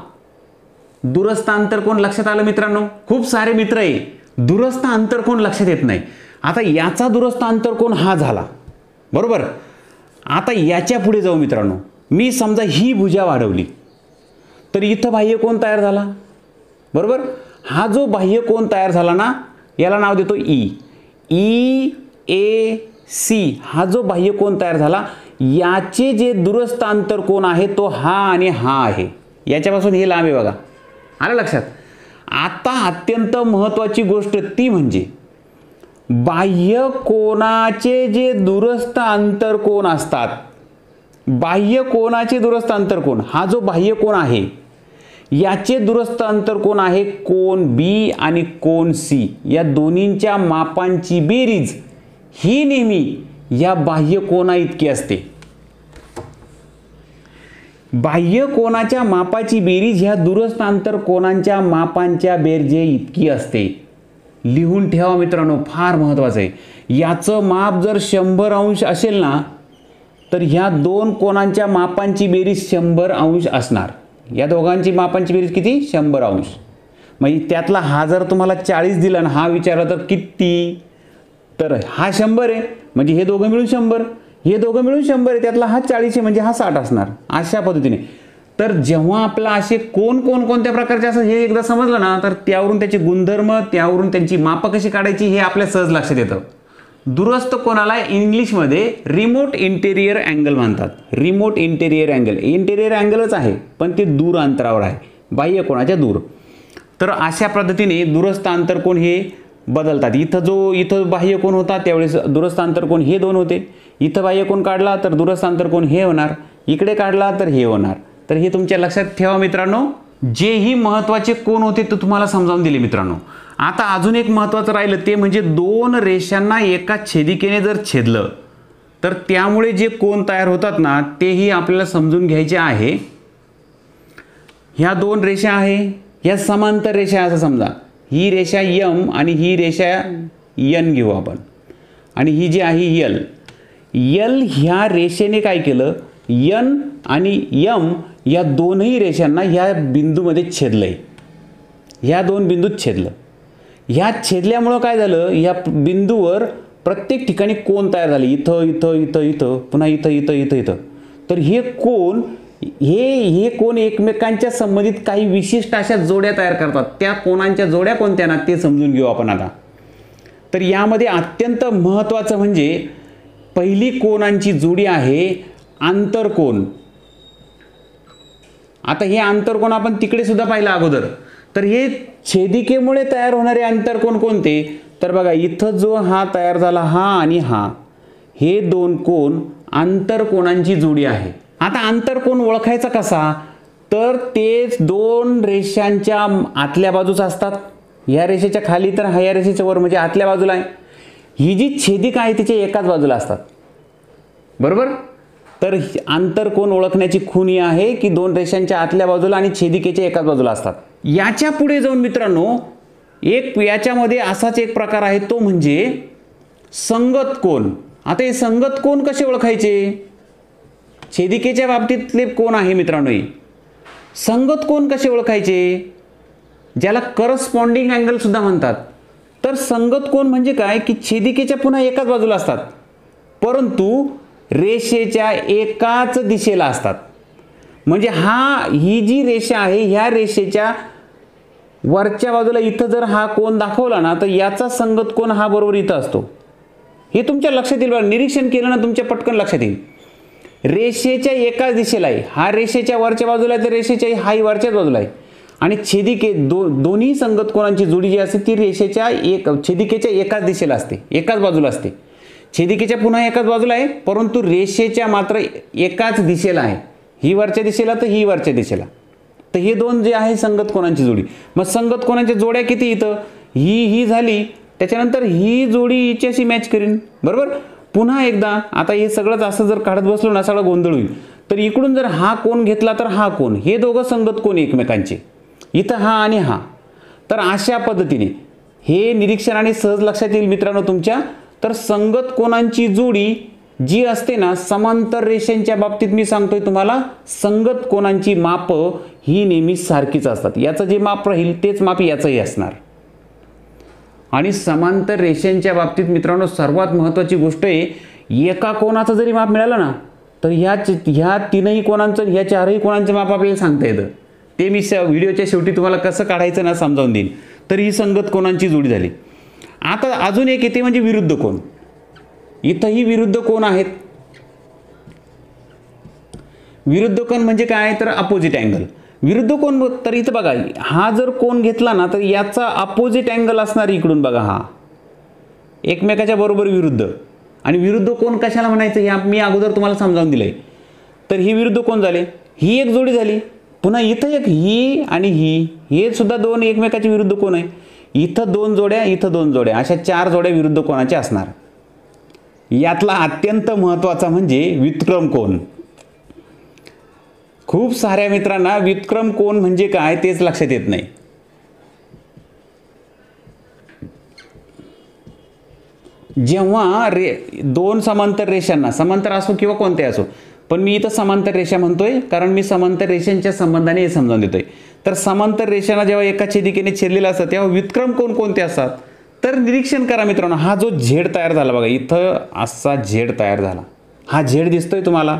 दूरस्थ आंतरकोन लक्षात आलं मित्रांनो. खूप सारे मित्र आहे दूरस्थ आंतरकोन लक्षात येत नाही. आता याचा दूरस्थ आंतरकोन हा झाला बरोबर. आता याच्या पुढे जाऊ मित्रांनो. मी समजा ही भुजा वाढवली तर इथं बाह्यकोन तयार झाला बरोबर. हा जो बाह्यकोन तयार झाला ना याला नाव देतो EAC. हा जो बाह्यकोन तयार झाला याचे जे दूरस्थ आंतरकोन आहे तो हा आणि हा आहे. याच्यापासून हे लांब आहे बघा. आलं लक्षात. आता अत्यंत महत्त्वाची गोष्ट ती म्हणजे बाह्यकोनाचे जे दूरस्थ आंतरकोन असतात. बाह्यकोनाचे दूरस्थ आंतरकोन हा जो बाह्यकोन आहे याचे दूरस्थ आंतरकोन आहे कोन B आणि कोन C. या दोन्हींच्या मापांची बेरीज ही नेहमी या बाह्यकोना इतकी असते. बाह्यकोनाच्या मापाची बेरीज ह्या दूरस्थ आंतरकोनांच्या मापांच्या बेरजे इतकी असते. लिहून ठेवा मित्रांनो. फार महत्त्वाचं आहे. याचं माप जर 100 अंश असेल ना तर ह्या 2 कोनांच्या मापांची बेरीज 100 अंश असणार. या दोघांची मापांची बेरीज किती 100 अंश. म्हणजे त्यातला हा जर तुम्हाला 40 दिला ना हा विचारला तर किती तर हा 100 आहे म्हणजे हे दोघं मिळून 100. हे दोघं मिळून 100 आहे त्यातला हा 40 आहे म्हणजे हा 60 असणार. अशा पद्धतीने. तर जेव्हा आपला असे कोण कोणत्या प्रकारचे असं हे एकदा समजलं ना तर त्यावरून त्याचे गुणधर्म त्यावरून त्यांची मापं कशी काढायची हे आपल्या सहज लक्षात येतं. दूरस्थ कोनाला इंग्लिशमध्ये रिमोट इंटेरियर अँगल म्हणतात. Remote interior angle. इंटेरियर अँगलच आहे पण ते दूर अंतरावर आहे बाह्य कोनाच्या दूर. तर अशा पद्धतीने दूरस्थ आंतरकोन हे बदलतात. इथं बाह्य कोन होता त्यावेळेस दूरस्थ आंतरकोन हे 2 होते. इथं बाह्य कोन काढला तर दूरस्थ आंतरकोन हे होणार. इकडे काढला तर हे होणार. तर हे तुमच्या लक्षात ठेवा मित्रांनो. जेही महत्त्वाचे कोन होते ते तुम्हाला समजावून दिले मित्रांनो. आता अजून एक महत्त्वाचं राहिलं ते म्हणजे दोन रेषांना एका छेदिकेने जर छेदलं तर त्यामुळे जे कोन तयार होतात ना तेही आपल्याला समजून घ्यायचे आहे. ह्या दोन रेषा आहे, ह्या समांतर रेषा असं समजा. ही रेषा यम आणि ही रेषा यन घेऊ आपण, आणि ही जी आहे यल. यल ह्या रेषेने काय केलं, यन आणि यम या दोनही रेषांना ह्या बिंदूमध्ये छेदलंय. ह्या दोन बिंदूत छेदलं. ह्या छेदल्यामुळं काय झालं, ह्या बिंदूवर प्रत्येक ठिकाणी कोन तयार झाले. इथं इथं इथं इथं पुन्हा इथं इथं इथं इथं. तर हे कोन हे कोन एकमेकांच्या संबंधित काही विशिष्ट अशा जोड्या तयार करतात. त्या कोनांच्या जोड्या कोणत्या ना ते समजून घेऊ आपण आता. तर यामध्ये अत्यंत महत्त्वाचं म्हणजे पहिली कोनांची जोडी आहे आंतरकोन. आता हे आंतरकोन आपण तिकडे सुद्धा पाहिलं अगोदर. तर हे छेदिकेमुळे तयार होणारे आंतरकोन कोणते, तर बघा इथं जो हा तयार झाला हा आणि हा, हे दोन कोन आंतरकोनांची जोडी आहे. आता आंतरकोन ओळखायचा कसा, तर ते दोन रेषांच्या आतल्या बाजूचा असतात. या रेषेच्या खाली तर ह्या रेषेच्या वर म्हणजे आतल्या बाजूला आहे. ही जी छेदिका आहे तिच्या एकाच बाजूला असतात, बरोबर. तर आंतरकोन ओळखण्याची खूण ही आहे की दोन रेषांच्या आतल्या बाजूला आणि छेदिकेच्या एकाच बाजूला असतात. याच्या पुढे जाऊन मित्रांनो एक याच्यामध्ये असाच एक प्रकार आहे, तो म्हणजे संगत कोन. आता हे संगत कोन कसे ओळखायचे, छेदिकेच्या बाबतीतले कोन आहे मित्रांनो. हे संगत कोन कसे ओळखायचे, ज्याला करस्पॉन्डिंग अँगल सुद्धा म्हणतात. तर संगत कोन म्हणजे काय की छेदिकेच्या पुन्हा एकाच बाजूला असतात परंतु रेषेच्या एकाच दिशेला असतात. म्हणजे ही जी रेषा आहे ह्या रेषेच्या वरच्या बाजूला इथं जर हा कोन दाखवला ना तर याचा संगत कोन हा बरोबर इथं असतो. हे तुमच्या लक्षात येईल, निरीक्षण केलं ना तुमच्या पटकन लक्षात येईल. रेषेच्या एकाच दिशेला आहे, हा रेषेच्या वरच्या बाजूला आहे तर रेषेच्या हाही वरच्याच बाजूला आहे. आणि छेदिके दोन्ही संगत कोनांची जोडी जी असते ती रेषेच्या छेदिकेच्या एकाच दिशेला असते, एकाच बाजूला असते. छेदिकेच्या पुन्हा एकाच बाजूला आहे परंतु रेषेच्या मात्र एकाच दिशेला आहे. ही वरच्या दिशेला तर ही वरच्या दिशेला. तर हे दोन जे आहे संगत कोनांची जोडी. मग संगत कोनांच्या जोड्या किती इथं, ही झाली, त्याच्यानंतर ही जोडी हिच्याशी मॅच करीन, बरोबर. पुन्हा एकदा आता हे सगळंच असं जर काढत बसलो ना सगळं गोंधळ होईल. तर इकडून जर हा कोन घेतला तर हा कोन, हे दोघं संगत कोन एकमेकांचे, इथं हा आणि हा. तर अशा पद्धतीने हे निरीक्षणाने सहज लक्षात येईल मित्रांनो तुमच्या. तर संगत कोनांची जोडी जी असते ना समांतर रेषांच्या बाबतीत मी सांगतोय तुम्हाला, संगत कोनांची माप ही नेहमी सारखीच असतात. याचं जे माप राहील तेच माप याचंही असणार. आणि समांतर रेषांच्या बाबतीत मित्रांनो सर्वात महत्त्वाची गोष्ट आहे, एका कोनाचं जरी माप मिळालं ना तर ह्या तीनही कोनांचं ह्या चारही कोनांचं माप आपल्याला सांगता येतं. ते मी व्हिडिओच्या शेवटी तुम्हाला कसं काढायचं ना समजावून देईन. तर ही संगत कोनांची जोडी झाली. आता अजून एक येते म्हणजे विरुद्ध कोन. इथंही विरुद्ध कोन आहेत. विरुद्ध कोन म्हणजे काय तर अपोजिट अँगल. विरुद्ध कोन तर इथं बघा हा जर कोन घेतला ना तर याचा अपोजिट अँगल असणार इकडून बघा, हा एकमेकाच्या बरोबर विरुद्ध. आणि विरुद्ध कोन कशाला म्हणायचं हे मी अगोदर तुम्हाला समजावून दिलंय. तर ही विरुद्ध कोन झाले, ही एक जोडी झाली. पुन्हा इथं एक ही आणि हे सुद्धा दोन एकमेकाचे विरुद्ध कोन आहे. इथं दोन जोड्या, इथं दोन जोड्या, अशा चार जोड्या विरुद्ध कोनाच्या असणार. यातला अत्यंत महत्त्वाचा म्हणजे व्युत्क्रम कोन. खूप साऱ्या मित्रांना व्युत्क्रम कोन म्हणजे काय तेच लक्षात येत नाही. जेव्हा दोन समांतर रेषांना, समांतर असो किंवा कोणत्या असो, पण मी इथं समांतर रेषा म्हणतोय कारण मी समांतर रेषांच्या संबंधाने हे समजावून देतोय. तर समांतर रेषांना जेव्हा एका छेदिकेने छेदलेला असतं तेव्हा व्युत्क्रम कोन कोणते असतात. तर निरीक्षण करा मित्रांनो, हा जो झेड तयार झाला बघा, इथं असा झेड तयार झाला, हा झेड दिसतोय तुम्हाला.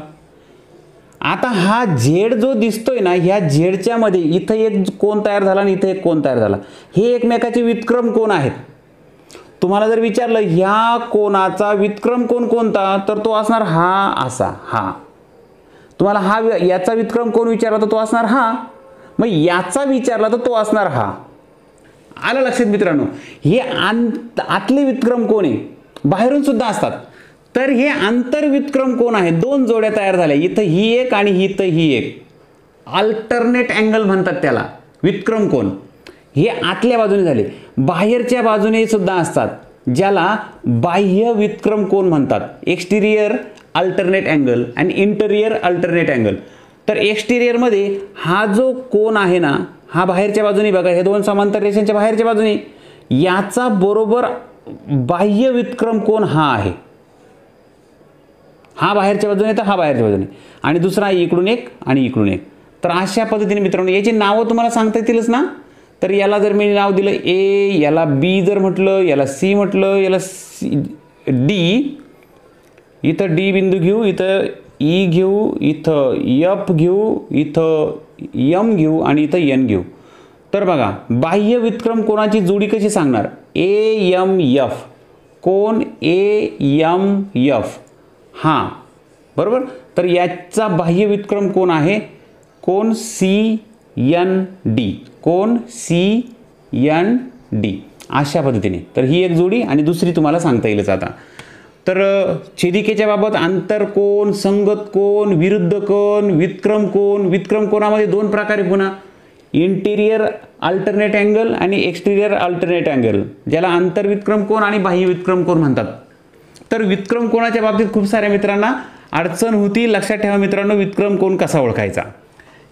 आता हा झेड जो दिसतोय ना, ह्या झेडच्या मध्ये इथं एक कोन तयार झाला आणि इथं एक कोन तयार झाला. हे एकमेकाचे व्युत्क्रम कोन आहेत. तुम्हाला जर विचारलं ह्या कोनाचा व्युत्क्रम कोन कोणता, तर तो असणार हा असा, हा. तुम्हाला हा याचा व्युत्क्रम कोन विचारला तर तो असणार हा. मग याचा विचारला तर तो असणार हा. आलं लक्षात मित्रांनो. हे आतले व्युत्क्रम कोन आहे, बाहेरून सुद्धा असतात. तर हे आंतर व्युत्क्रम कोन आहे. दोन जोड्या तयार झाल्या, इथं ही एक आणि इथं ही एक. अल्टरनेट अँगल म्हणतात त्याला, व्युत्क्रम कोन. हे आतल्या बाजूने झाले. बाहेरच्या बाजूने सुद्धा असतात ज्याला बाह्य व्युत्क्रम कोन म्हणतात. एक्सटिरियर अल्टरनेट अँगल आणि इंटेरियर अल्टरनेट अँगल. तर एक्सटिरियरमध्ये हा जो कोन आहे ना, हा बाहेरच्या बाजूने बघा, हे दोन समांतर रेषांच्या बाहेरच्या बाजूने, याचा बरोबर बाह्य व्युत्क्रम कोन हा आहे. हा बाहेरच्या बाजूने तर हा बाहेरच्या बाजूने, आणि दुसरा इकडून एक आणि इकडून एक. तर अशा पद्धतीने मित्रांनो याची नावं तुम्हाला सांगता येतीलच ना. तर याला जर मी नाव दिलं ए, याला बी जर म्हटलं, याला सी म्हटलं, याला डी, इथं डी बिंदू घेऊ, इथं ई घेऊ, इथं एफ घेऊ, इथं एम घेऊ आणि इथं एन घेऊ. तर बघा बाह्य व्युत्क्रम कोनाची जोडी कशी सांगणार. ए एम एफ, कोन ए एम एफ, हा बरोबर. तर याचा बाह्य व्युत्क्रम कोन आहे कोन सी एन डी, कोन सी एन डी. अशा पद्धतीने तर ही एक जोडी, आणि दुसरी तुम्हाला सांगता येईलच आता. तर छेदिकेच्या बाबत आंतरकोन, संगत कोन, विरुद्ध कोन, व्युत्क्रम कोन. व्युत्क्रम कोनामध्ये दोन प्रकारे पुन्हा, इंटिरियर अल्टरनेट अँगल आणि एक्सटिरियर अल्टरनेट अँगल, ज्याला आंतरव्युत्क्रम कोन आणि बाह्य व्युत्क्रम कोन म्हणतात. तर व्युत्क्रम कोनाच्या बाबतीत खूप साऱ्या मित्रांना अडचण होती. लक्षात ठेवा मित्रांनो, व्युत्क्रम कोन कसा ओळखायचा.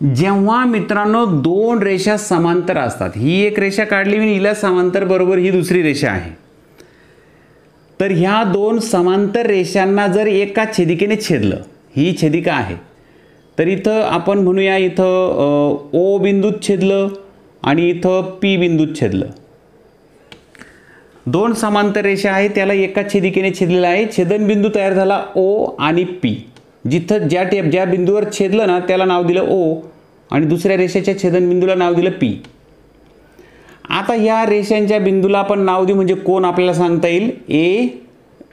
जेव्हा मित्रांनो दोन रेषा समांतर असतात, ही एक रेषा काढली मी, हिला समांतर बरोबर ही दुसरी रेषा आहे. तर ह्या दोन समांतर रेषांना जर एका छेदिकेने छेदलं, ही छेदिका आहे, तर इथं आपण म्हणूया इथं ओ बिंदूत छेदलं आणि इथं पी बिंदूत छेदलं. दोन समांतर रेषा आहे, त्याला एका छेदिकेने छेदलेला आहे. छेदनबिंदू तयार झाला ओ आणि पी. जिथं ज्या बिंदूवर छेदलं ना त्याला नाव दिलं ओ, आणि दुसऱ्या रेषेच्या छेदनबिंदूला नाव दिलं पी. आता या रेषांच्या बिंदूला आपण नाव देऊ, म्हणजे कोण आपल्याला सांगता येईल. ए,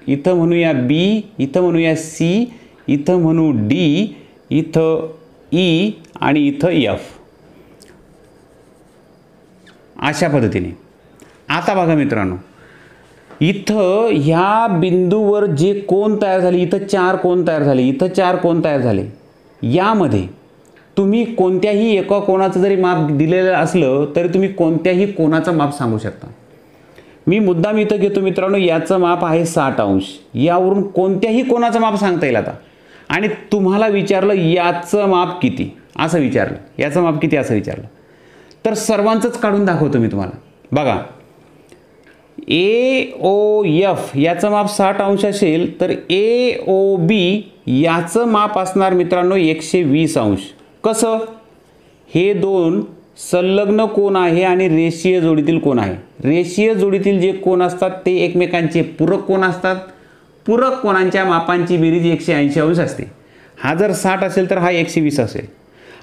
इथं म्हणूया बी, इथं म्हणूया सी, इथं म्हणू डी, इथं ई आणि इथं एफ. अशा पद्धतीने. आता बघा मित्रांनो, इथं ह्या बिंदूवर जे कोन तयार झाले, इथं चार कोन तयार झाले, इथं चार कोन तयार झाले. यामध्ये तुम्ही कोणत्याही एका कोनाचं जरी माप दिलेलं असलं तरी तुम्ही कोणत्याही कोनाचं माप सांगू शकता. मी मुद्दाम इथं घेतो मित्रांनो, याचं माप आहे 60 अंश. यावरून कोणत्याही कोनाचं माप सांगता येईल आता. आणि तुम्हाला विचारलं याचं माप किती असं विचारलं, याचं माप किती असं विचारलं, तर सर्वांचंच काढून दाखवतो मी तुम्हाला. बघा, ए ओ एफ याचं माप 60 अंश असेल, तर ए ओ बी याचं माप असणार मित्रांनो 120 अंश. कसं? हे दोन संलग्न कोन आहे आणि रेषीय जोडीतील कोन आहे. रेषीय जोडीतील जे कोन असतात ते एकमेकांचे पूरक कोन असतात. पूरक कोनांच्या मापांची बेरीज 180 अंश असते. हा जर 60 असेल तर हा 120 असेल.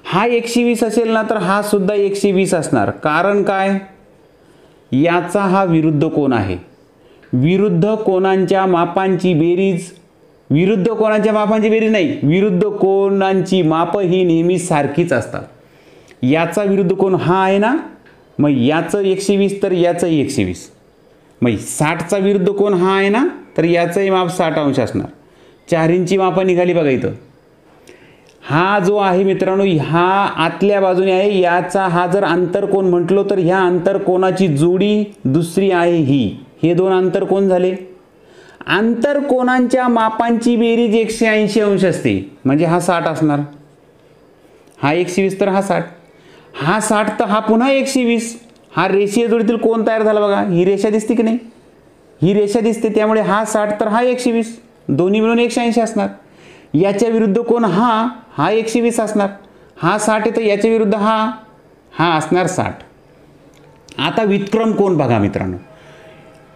हा 120 असेल ना तर हा सुद्धा 120 असणार. कारण काय? याचा हा विरुद्ध कोन आहे. विरुद्ध कोनांच्या मापांची बेरीज, विरुद्ध कोनांच्या मापांची बेरीज नाही, विरुद्ध कोनांची माप ही नेहमी सारखीच असतात. याचा विरुद्ध कोन हा आहे ना, मग याचं 120 तर याचंही 120. मग 60चा विरुद्ध कोन हा आहे ना, तर याचंही माप 60 अंश असणार. 4 इंची मापं निघाली बघा इथं. हा जो आहे मित्रांनो, हा आतल्या बाजूने आहे. याचा हा जर आंतरकोन म्हटलो तर ह्या आंतरकोनाची जोडी दुसरी आहे ही. हे दोन आंतरकोन झाले. आंतरकोनांच्या मापांची बेरीज 180 अंश असते, म्हणजे हा 60 असणार. हा 120 तर हा 60, हा 60 तर हा पुन्हा 120. हा रेषीय जोडीतील कोन तयार झाला बघा. ही रेषा दिसते की नाही? ही रेषा दिसते, त्यामुळे हा 60 तर हा 120, दोन्ही मिळून 180 असणार. याच्या विरुद्ध कोन हा 120 असणार. हा 60 आहे तर याच्या विरुद्ध हा असणार 60. आता व्युत्क्रम कोन बघा मित्रांनो,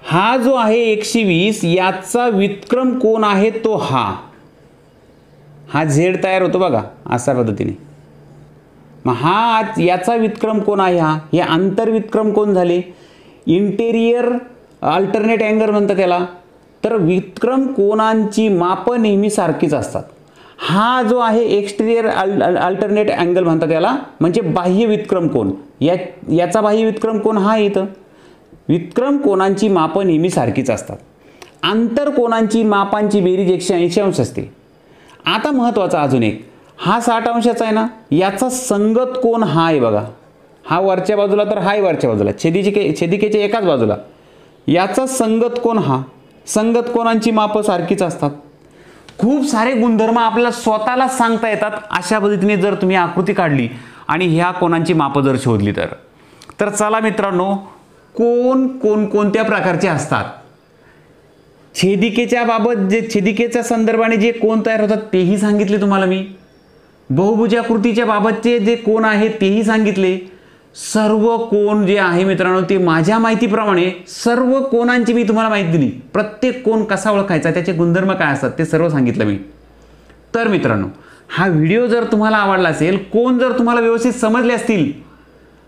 हा जो आहे 120 याचा व्युत्क्रम कोन आहे तो हा झेड तयार होतो बघा अशा पद्धतीने. मग हा याचा व्युत्क्रम कोन आहे. हे आंतरव्युत्क्रम कोन झाले. इंटेरियर अल्टरनेट अँगल म्हणतात त्याला. तर व्युत्क्रम कोनांची मापं नेहमी सारखीच असतात. हा जो आहे एक्सटेरियर अल्टरनेट अँगल म्हणतात त्याला, म्हणजे बाह्य व्युत्क्रम कोन. याचा बाह्य व्युत्क्रम कोन हा इथं. व्युत्क्रम कोनांची मापं नेहमी सारखीच असतात. आंतरकोनांची मापांची बेरीज 180 अंश असते. आता महत्त्वाचा अजून एक, हा 60 अंशाचा आहे ना, याचा संगत कोन हा आहे बघा, हा वरच्या बाजूला तर हा आहे वरच्या बाजूला, छेदिकेच्या एकाच बाजूला, याचा संगत कोन हा. संगत कोनांची मापं सारखीच असतात. खूप सारे गुणधर्म आपल्याला स्वतःला सांगता येतात अशा पद्धतीने जर तुम्ही आकृती काढली आणि ह्या कोनांची मापं जर शोधली तर चला मित्रांनो, कोन कोणकोणत्या प्रकारचे असतात, छेदिकेच्या बाबत जे छेदिकेच्या संदर्भाने जे कोन तयार होतात तेही सांगितले तुम्हाला मी. बहुभुजाकृतीच्या बाबतचे जे कोन आहेत तेही सांगितले. सर्व कोन जे आहे मित्रांनो ते माझ्या माहितीप्रमाणे सर्व कोनांची मी तुम्हाला माहिती दिली. प्रत्येक कोन कसा ओळखायचा, त्याचे गुणधर्म काय असतात ते सर्व सांगितलं मी. तर मित्रांनो, हा व्हिडिओ जर तुम्हाला आवडला असेल, कोन जर तुम्हाला व्यवस्थित समजले असतील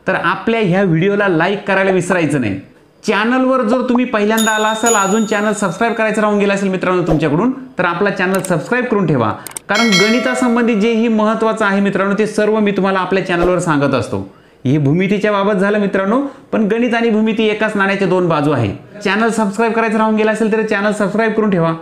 तर आपल्या ह्या व्हिडिओला लाईक करायला विसरायचं नाही. चॅनलवर जर तुम्ही पहिल्यांदा आला असाल, अजून चॅनल सबस्क्राईब करायचं राहून गेला असेल मित्रांनो तुमच्याकडून, तर आपला चॅनल सबस्क्राईब करून ठेवा. कारण गणितासंबंधी जेही महत्त्वाचं आहे मित्रांनो ते सर्व मी तुम्हाला आपल्या चॅनलवर सांगत असतो. हे भूमितीच्या बाबत झालं मित्रांनो, पण गणित आणि भूमिती एकाच नाण्याच्या दोन बाजू आहे. चॅनल सबस्क्राईब करायचं राहून गेला असेल तर चॅनल सबस्क्राईब करून ठेवा.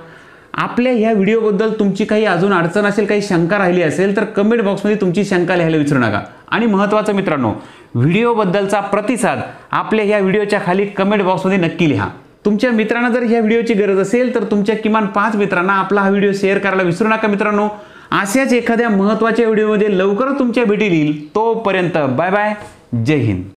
आपल्या ह्या व्हिडिओबद्दल तुमची काही अजून अडचण असेल, काही शंका राहिली असेल तर कमेंट बॉक्समध्ये तुमची शंका लिहायला विसरू नका. आणि महत्त्वाचं मित्रांनो, व्हिडिओबद्दलचा प्रतिसाद आपल्या ह्या व्हिडिओच्या खाली कमेंट बॉक्समध्ये नक्की लिहा. तुमच्या मित्रांना जर ह्या व्हिडिओची गरज असेल तर तुमच्या किमान 5 मित्रांना आपला हा व्हिडिओ शेअर करायला विसरू नका मित्रांनो. अशाच एखाद्या महत्त्वाच्या व्हिडिओमध्ये लवकरच तुमच्या भेटी येईल. तोपर्यंत बाय बाय, जय हिंद.